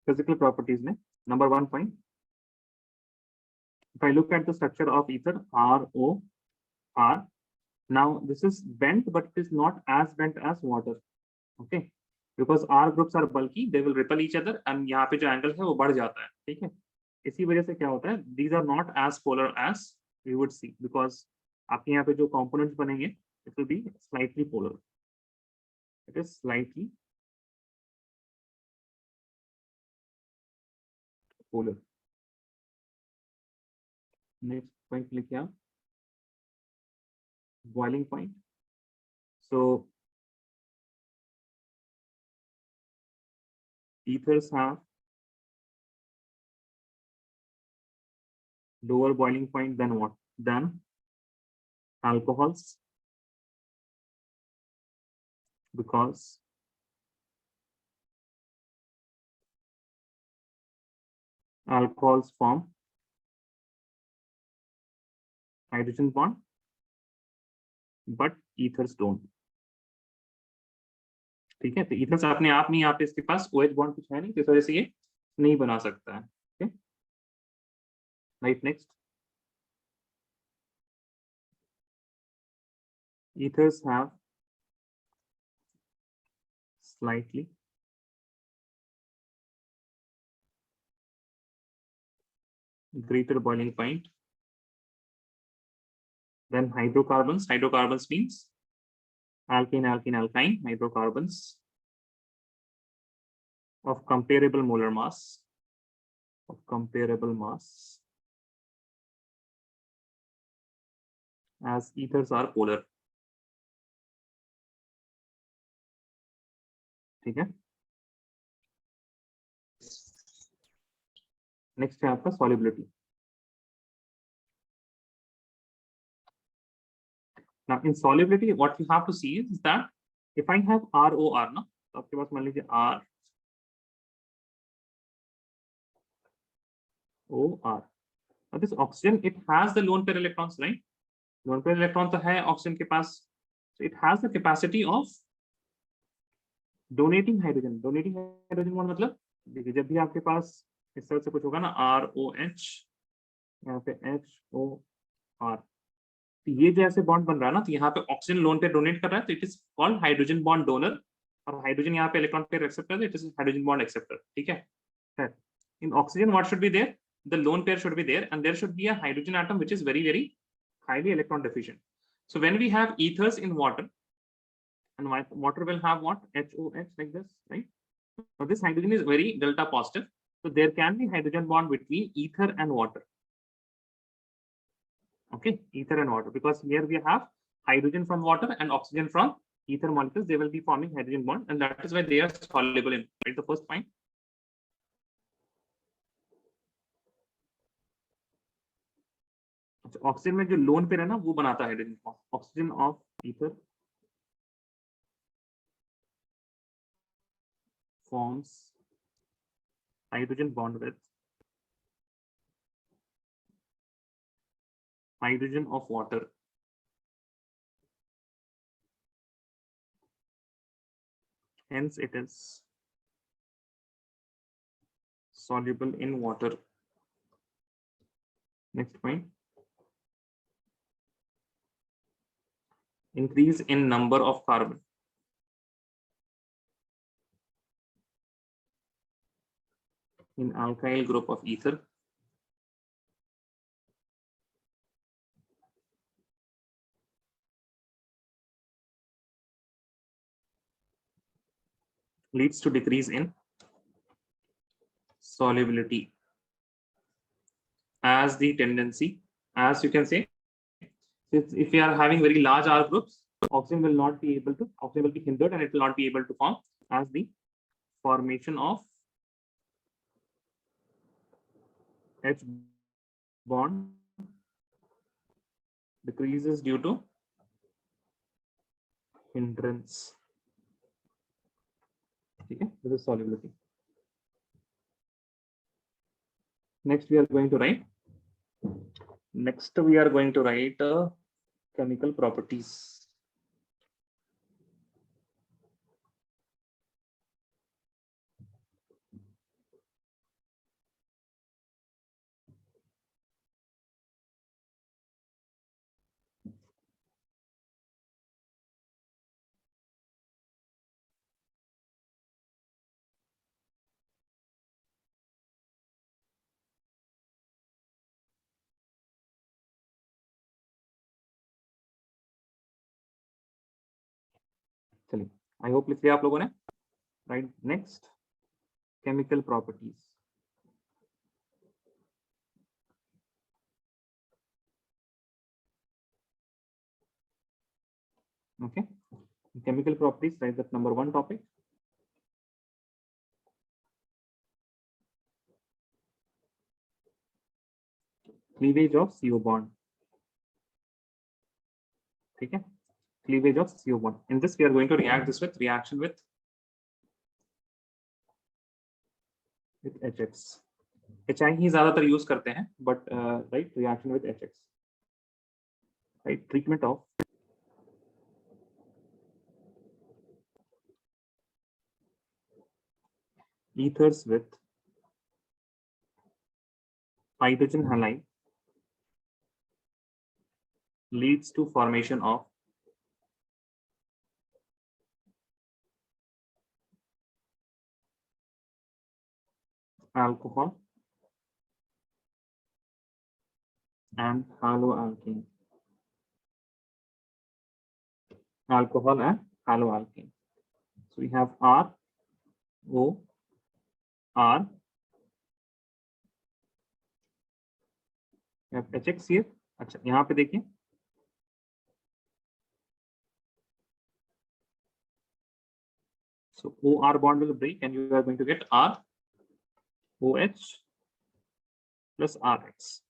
Physical properties में number 1 point. If I look at the structure of ether ROR, now this is bent, but it is not as bent as water. Okay, because R groups are bulky, they will repel each other, and यहाँ पे जो angle है वो बढ़ जाता है. ठीक है, इसी वजह से क्या होता है, these are not as polar as we would see, because आपके यहाँ पे जो components बनेंगे, it will be slightly polar. It is slightly polar. Next point लिखिए आप, boiling point. So ethers have lower boiling point than what? Than alcohols, because alcohols form hydrogen bond, but ethers don't. ठीक है, तो ethers अपने आप में यहाँ पे इसके पास OH बॉन्ड कुछ है नहीं, तो इस वजह से ये नहीं बना सकता है. ठीक है, right, next. Ethers have slightly greater boiling point than hydrocarbons. Hydrocarbons means alkane, alkene, alkyne, hydrocarbons of comparable molar mass, as ethers are polar. ठीक है, नेक्स्ट है आपका solubility. Now in solubility, what you have to see is that if I have ROR, ना, तो आपके पास मान लीजिए ROR. Now this oxygen, it has the lone pair electrons, right? Lone pair electron तो है oxygen के पास, so it has the capacity of donating hydrogen. Donating hydrogen bond मतलब देखिए, जब भी आपके पास इस तरह से कुछ होगा ना, ROH, यहाँ पे HOR, तो ये जैसे बॉन्ड बन रहा है ना, तो यहाँ पे ऑक्सीजन लोन पे डोनेट कर रहा है, तो it is called hydrogen bond donor, और हाइड्रोजन यहाँ पे इलेक्ट्रॉन पेयर एक्सेप्ट कर रहा है, it is hydrogen bond acceptor. ठीक है, in oxygen what should be there, the lone pair should be there, and there should be a hydrogen atom which is very very highly electron deficient. So when we have ethers in water, and water will have what? HOH, like this, right? So this hydrogen is very delta positive, so there can be hydrogen bond between ether and water. Okay, ether and water, because here we have hydrogen from water and oxygen from ether molecules, they will be forming hydrogen bond, and that is why they are soluble in, right? The first point. Oxygen में जो lone pair है ना, वो बनाता है hydrogen bond. Oxygen of ether forms hydrogen bond with hydrogen of water. Hence it is soluble in water. Next point. Increase in number of carbon. In alkyl group of ether, leads to decrease in solubility. as the tendency, as you can say, if we are having very large R groups, oxygen will not be able to, oxygen will be hindered and it will not be able to form, as the formation of H bond decreases due to hindrance. Okay, this is solubility. Next, we are going to write. Next, we are going to write chemical properties. चलिए, I hope लिख लिया आप लोगों ने. Right, next, chemical properties. Okay, chemical properties, right? That number one topic. Cleavage of CO bond. Okay, cleavage of CO bond. In this, we are going to react this with reaction with HX. HI ही ज्यादातर use करते हैं, but right, reaction with HX. Right, treatment of ethers with hydrogen halide leads to formation of alcohol and haloalkane. Alcohol and haloalkane. So we have R, O, R. We have HX here. अच्छा, यहाँ पे देखिए. So OR bond will break and you are going to get R, OH plus RX.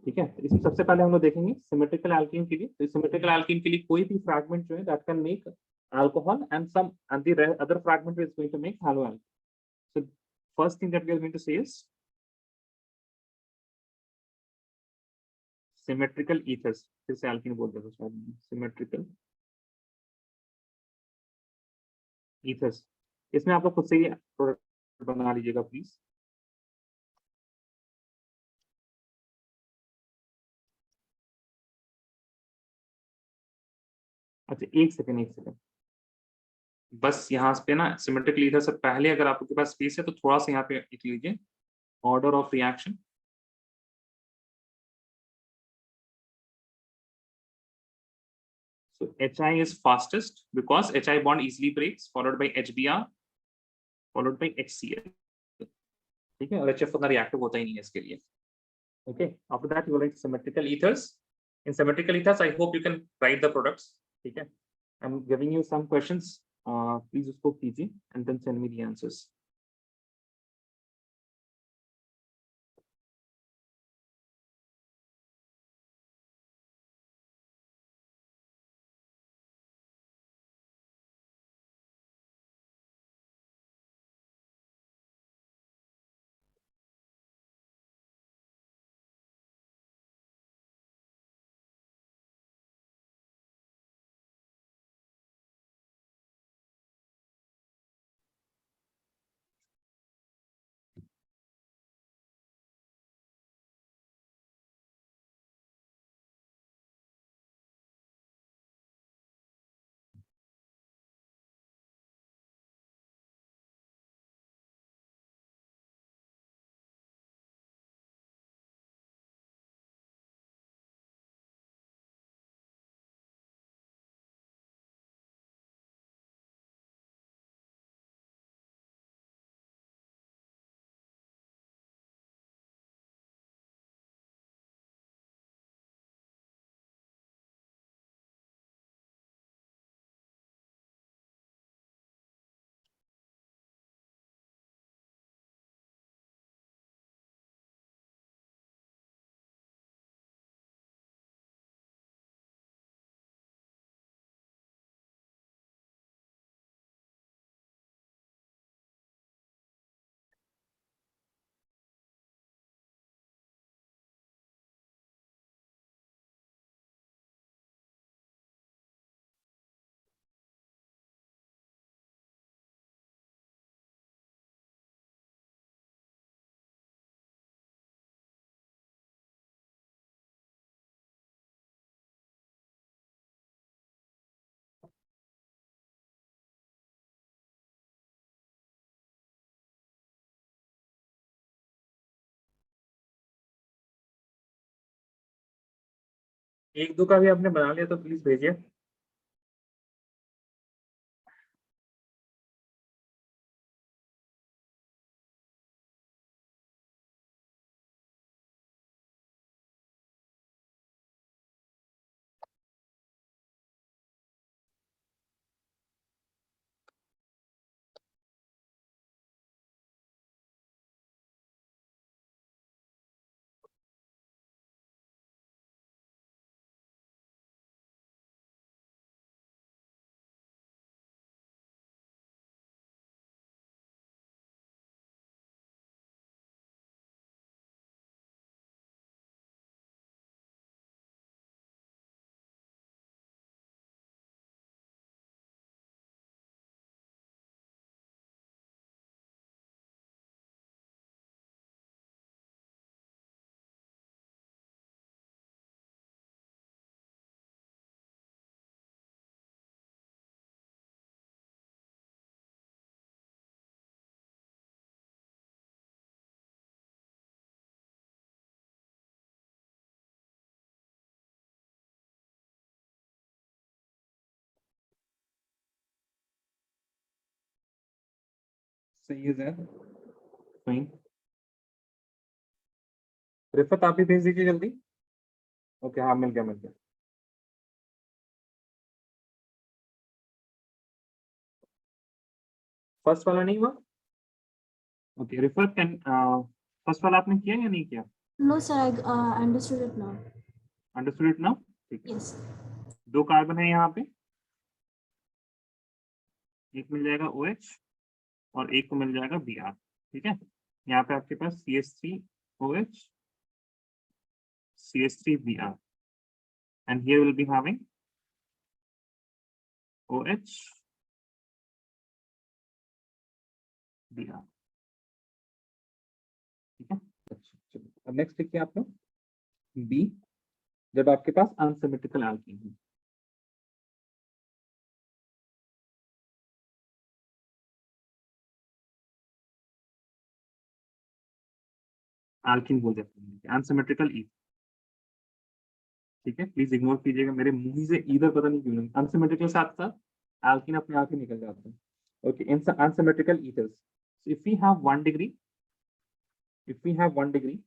ठीक है, इसमें सबसे पहले हम लोग देखेंगे सिमेट्रिकल एल्कीन के लिए. तो सिमेट्रिकल एल्कीन के लिए कोई भी फ्रैगमेंट जो है that can make alcohol and some and the other fragment is going to make haloalkane. So first thing that we are going to say is symmetrical ethers. फिर से alkene बोलते हैं उसको, symmetrical ethers. इसमें आप लोग खुद से ही प्रोडक्ट बना लीजिएगा प्लीज. अच्छा, एक सेकंड बस यहाँ पे ना सिमेट्रिकल ईथर से पहले अगर आपके पास स्पेस है तो थोड़ा सा यहाँ पे लिख लीजिए order of reaction. So HI is fastest because HI bond easily breaks, followed by HBr, followed by HCl. ठीक है, और HF उतना रिएक्टिव होता ही नहीं है इसके लिए. Okay, after that you will write symmetrical ethers. In symmetrical ethers, I hope you can write the products. ठीक है, I'm giving you some questions. Please उसको कीजिए and then send me the answers. एक दो का भी आपने बना लिया तो प्लीज भेजिए। सही है सर, फाइन। रिफत आप भी भेज दीजिए जल्दी। ओके, हाँ मिल गया मिल गया। फर्स्ट वाला नहीं हुआ? ओके, रिफत कैन फर्स्ट वाला आपने किया या नहीं किया? No, sir, I understood it now. Understood it now? ठीक है। Yes. 2 कार्बन है यहाँ पे, एक मिल जाएगा OH और एक को मिल जाएगा Br। ठीक है, यहाँ पे आपके पास CH3OH, CH3Br, and here will be having OH, Br। ठीक है, अच्छा चलो अब नेक्स्ट लिखिए आप लोग B, जब आपके पास अनसिमेट्रिकल एल्कीन है। एल्कीन बोल देते हैं, अनसिमेट्रिकल ईथर। ठीक है, प्लीज इग्नोर कीजिएगा, मेरे मुंह से ईथर पता नहीं क्यों नहीं, अनसिमेट्रिकल साथ साथ एल्कीन अपने आप ही निकल जाते हैं। Okay, in unsymmetrical ethers, so if we have 1 degree,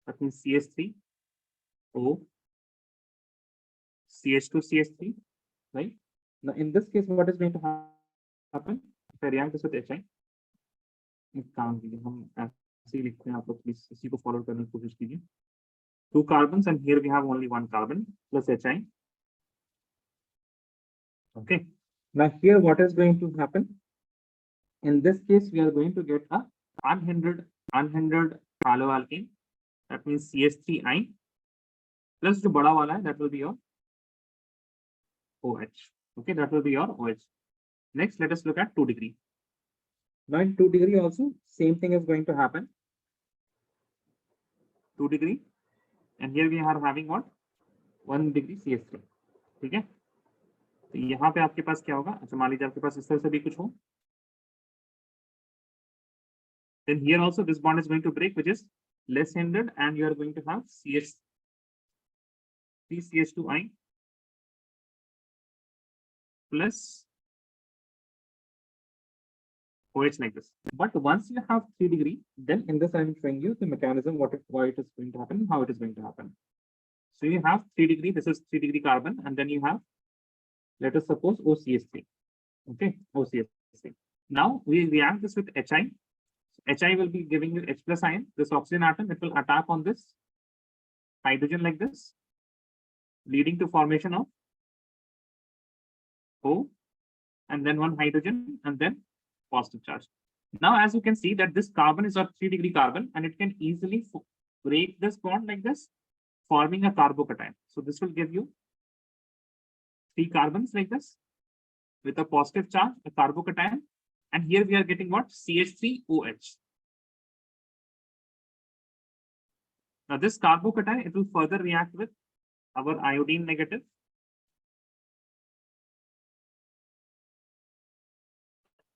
that means CH3O, CH2CH3, right? Now in this case what is going to happen? If I react this with HI, एक काम कीजिए, हम ऐसे ही लिखते हैं, आप लोग प्लीज इसी को फॉलो करने की कोशिश कीजिए। 2 carbons and here we have only 1 carbon plus HI। Okay, now here what is going to happen? In this case we are going to get a unhindered haloalkane, that means CH3I plus जो बड़ा वाला है that will be your OH। Okay, that will be your OH। Next let us look at 2 degree। Now in 2 degree also same thing is going to happen, 2 degree, and here we are having what, 1 degree CH3। ठीक है, तो यहाँ पे आपके पास क्या होगा? अच्छा, मान लीजिए आपके पास इस तरह से भी कुछ हो, then here also this bond is going to break, which is less hindered, and you are going to have CH3CH2I plus OH like this. But once you have 3 degree, then in this I am showing you the mechanism, why it is going to happen, how it is going to happen. So you have 3 degree, this is 3 degree carbon, and then you have, let us suppose OCH3. Okay, OCH3. Now we react this with HI. HI will be giving you H plus ion. This oxygen atom, it will attack on this hydrogen like this, leading to formation of O, and then 1 hydrogen, and then positive charge. Now, as you can see that this carbon is a 3 degree carbon, and it can easily break this bond like this, forming a carbocation. So this will give you 3 carbons like this with a positive charge, a carbocation, and here we are getting what? CH3OH. Now this carbocation, it will further react with our iodine negative.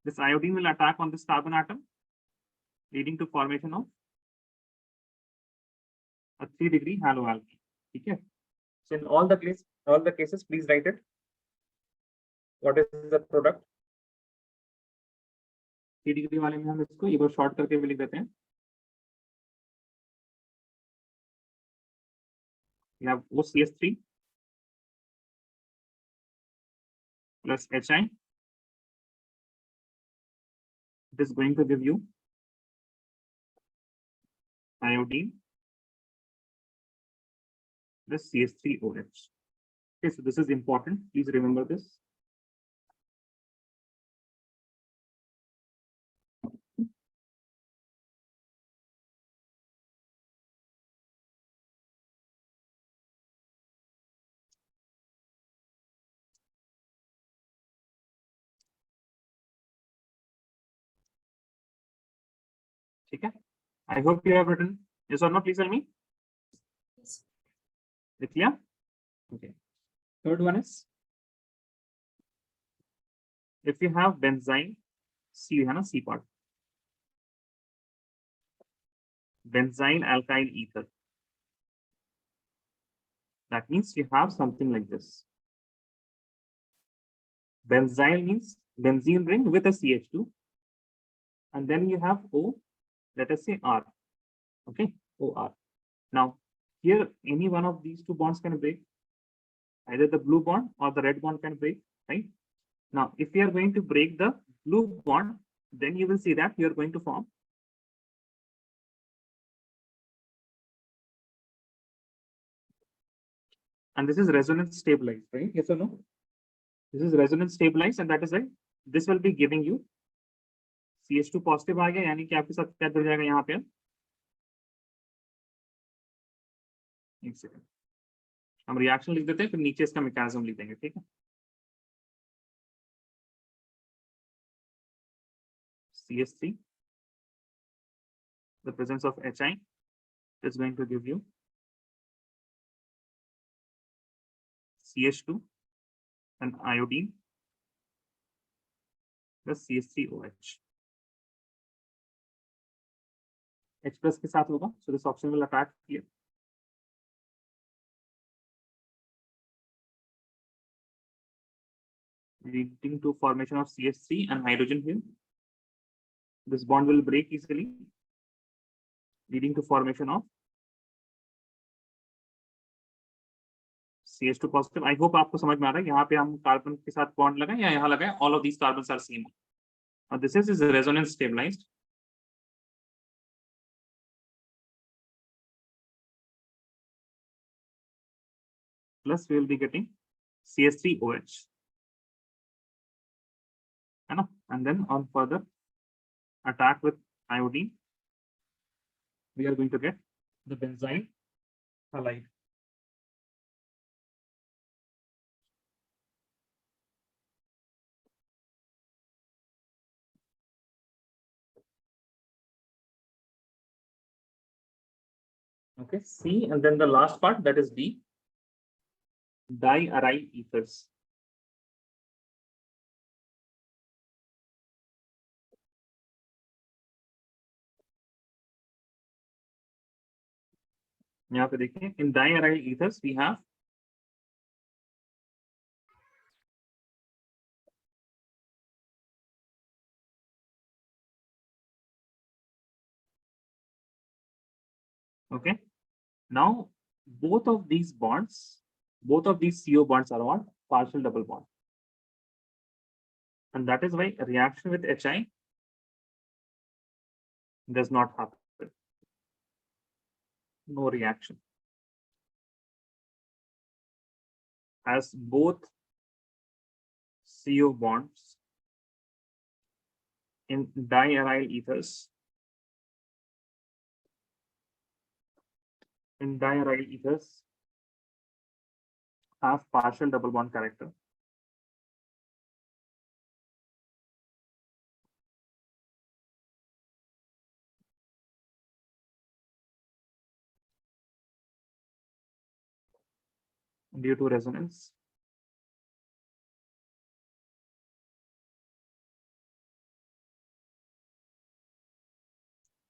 This iodine will attack on this carbon atom, leading to formation of a 3 degree haloalkane. Okay, So in all the cases, please write it. What is the product? 3 degree वाले में हम इसको एक बार short करके भी लिख देते हैं. We have OCS3 plus HI. It is going to give you iodine plus CH3OH. Okay, so this is important. Please remember this. Okay. I hope you have written. Yes or no? Please tell me. Yes. Is it clear? Okay. Third one is, if you have benzyl, C है ना, C part. Benzyl alkyl ether. That means you have something like this. Benzyl means benzene ring with a CH2. And then you have O, let us say R. Okay, OR. Now, here any one of these two bonds can break. Either the blue bond or the red bond can break, right? Now, if we are going to break the blue bond, then you will see that you are going to form and this is resonance stabilized, right? Yes or no? This is resonance stabilized, and that is why this will be giving you CH2 positive आ गया, यानी कि आपके साथ क्या जुड़ जाएगा यहाँ पे. एक सेकंड, हम रिएक्शन लिख देते हैं, फिर नीचे इसका मैकेनिज्म लिख देंगे, ठीक है? CH3, the presence of HI is going to give you CH2 and iodine plus CH3OH. H plus के साथ होगा, so this option will attack here. Leading to formation of CH3 and hydrogen here. This bond will break easily, leading to formation of CH2 positive. I hope आपको समझ में आ रहा है. यहाँ पे हम कार्बन के साथ बॉन्ड लगाएं या यहाँ लगाएं, all of these carbons are same. Now this is resonance stabilized. Plus we will be getting CH3OH. And then on further attack with iodine, we are going to get the benzyl halide. Okay, C, and then the last part, that is D, diaryl ethers. यहाँ पे देखिए, in diaryl ethers we have okay. Now both of these bonds, both of these CO bonds are on partial double bond, and that is why a reaction with HI does not happen. No reaction, as both CO bonds in diaryl ethers have partial double bond character. Due to resonance.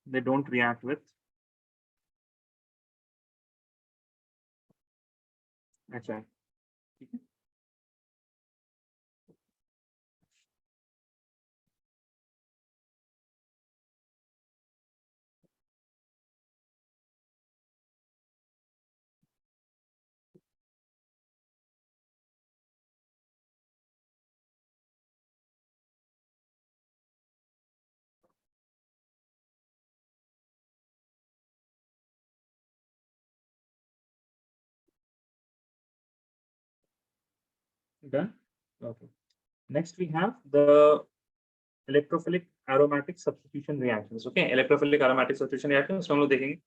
They don't react with अच्छा है, ठीक है। Done. Okay. Next we have the electrophilic aromatic substitution reactions. Okay, electrophilic aromatic substitution reactions. So हम लोग देखेंगे.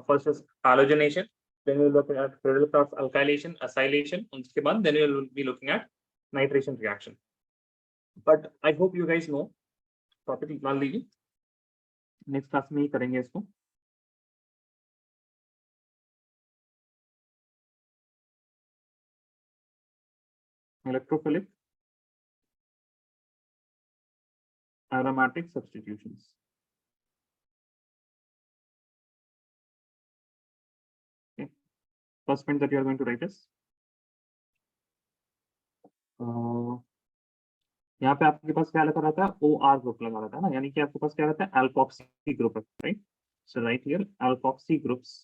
First is halogenation. Then we'll look at product of alkylation, acylation. उसके बाद then we'll be looking at nitration reaction. But I hope you guys know. Topic निकाल लीजिए. Next class में ही करेंगे इसको. Electrophilic aromatic substitutions. Okay. First point that you are going to write is यहाँ पे आपके पास क्या लगा रहता है, OR ग्रुप लगा रहता है ना, यानी कि आपके पास क्या रहता है, अल्कोक्सी ग्रुप है, right? So right here alkoxy groups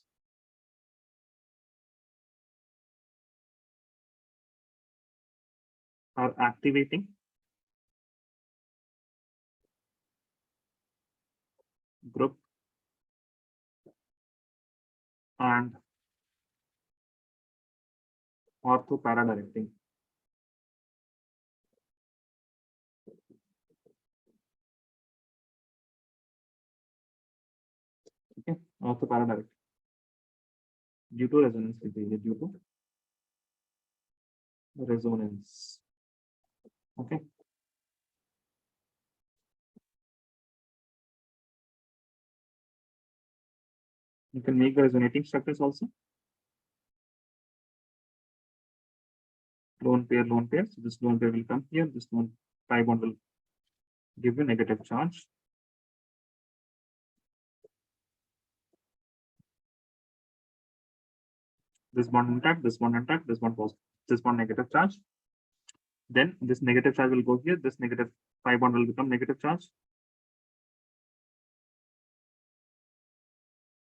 are activating group and ortho para directing. Okay, ortho para direct due to resonance, due to resonance. Okay. You can make the resonating structures also. Lone pair, lone pair. So this lone pair will come here. This lone pi bond will give you negative charge. This bond intact, this bond intact, this bond positive, this bond negative charge. Then this negative charge will go here. This negative pi bond will become negative charge.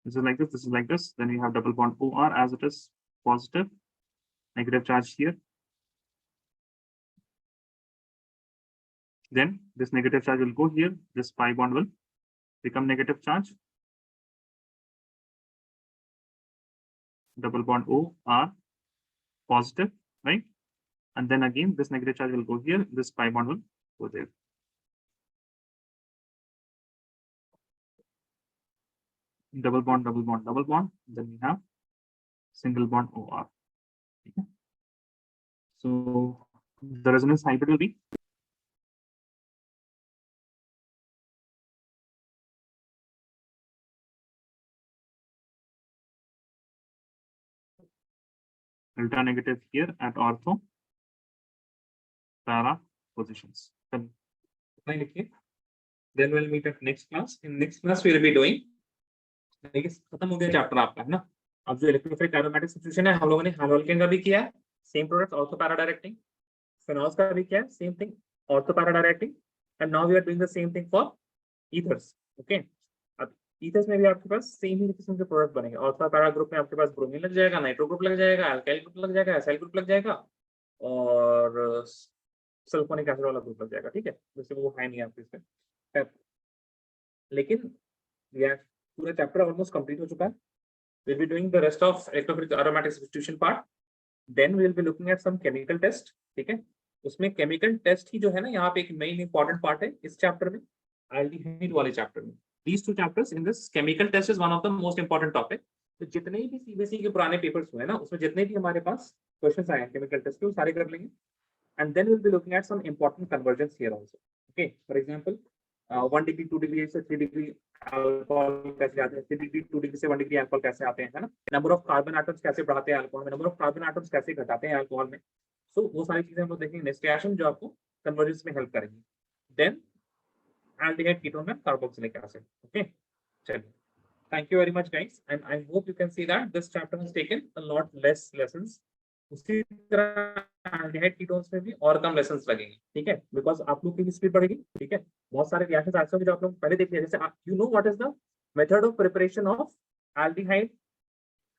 This is like this. This is like this. Then you have double bond OR as it is positive, negative charge here. Then this negative charge will go here. This pi bond will become negative charge. Double bond OR positive, right? And then again, this negative charge will go here. This pi bond will go there. Double bond, double bond, double bond. Then we have single bond OR. Okay. So the resonance hybrid will be delta negative here at ortho para positions. Then we'll meet at next class. In next class, we'll be doing. देखिए खत्म हो गया chapter आपका, है ना? अब जो electrophilic aromatic substitution है, हम लोगों ने हैलोल्केन का भी किया है, same product ortho para directing, phenols का भी किया है, same thing ortho para directing, and now we are doing the same thing for ethers. Okay, अब ईथर्स में भी आपके पास सेम ही किस्म के प्रोडक्ट बनेंगे. ऑर्थो पैरा ग्रुप में आपके पास ब्रोमीन लग जाएगा, नाइट्रो ग्रुप लग जाएगा, अल्काइल ग्रुप लग जाएगा, एसाइल ग्रुप लग जाएगा और सल्फोनिक एसिड वाला ग्रुप लग जाएगा. ठीक है, जैसे वो है नहीं आपके इसमें, लेकिन पूरा चैप्टर ऑलमोस्ट कंप्लीट हो चुका है. We'll be doing the rest of electrophilic aromatic substitution part. Then we will be looking at some chemical test. ठीक है, उसमें chemical test ही जो है ना, यहाँ पे एक मेन इंपॉर्टेंट पार्ट है इस चैप्टर में, aldehyde वाले चैप्टर में. These two chapters in this chemical test is one of the most important topic. तो जितने भी CBSE के पुराने पेपर्स हुए ना, उसमें जितने भी हमारे पास क्वेश्चंस आए हैं chemical test के, वो सारे कर लेंगे. And then we'll be looking at some important conversions here also. Okay, for example, 1 degree 2 degree से 3 डिग्री अल्कोहल कैसे आते हैं, 3 डिग्री 2 डिग्री से 1 डिग्री अल्कोहल कैसे आते हैं, है ना? नंबर ऑफ कार्बन एटम्स कैसे बढ़ाते हैं अल्कोहल में, नंबर ऑफ कार्बन एटम्स कैसे घटाते हैं अल्कोहल में. सो वो सारी चीजें हम लोग देखेंगे नेक्स्ट क्लास जो आपको कन्वर्जेंस में हेल्प करेंगी. देन एल्डिहाइड कीटोन में कार्बोक्सिलिक एसिड. ओके, चलिए, thank you very much guys, and I hope you can see that this chapter has taken a lot less lessons उसी तरह एल्डिहाइड कीटोन्स में भी और कम लेसन्स लगेंगे, ठीक है, बिकॉज आप लोग की स्पीड बढ़ेगी, ठीक है। बहुत सारे रिएक्शंस ऐसे होंगे जो आप लोग पहले देख लिया, जैसे you know what is the method of preparation of aldehyde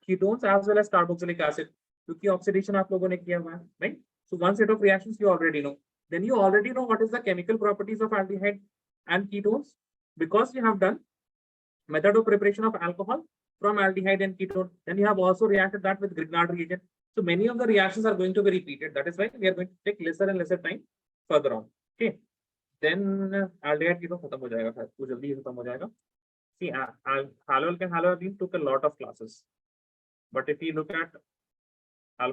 ketones as well as carboxylic acid, क्योंकि ऑक्सीडेशन आप लोगों ने किया हुआ है, right. So one set of reactions you already know, then you already know what is the chemical properties of aldehyde and ketones, because you have done method of preparation of alcohol from aldehyde and ketone. Then you have also reacted that with Grignard reagent. So many of the reactions are going to be repeated. That is why we are going to take lesser and lesser time further on. Okay. Then aldehyde ketone खत्म हो जाएगा, वो जल्दी ही खत्म हो जाएगा. See, haloalkane, haloalkane took a lot of classes, but if you look at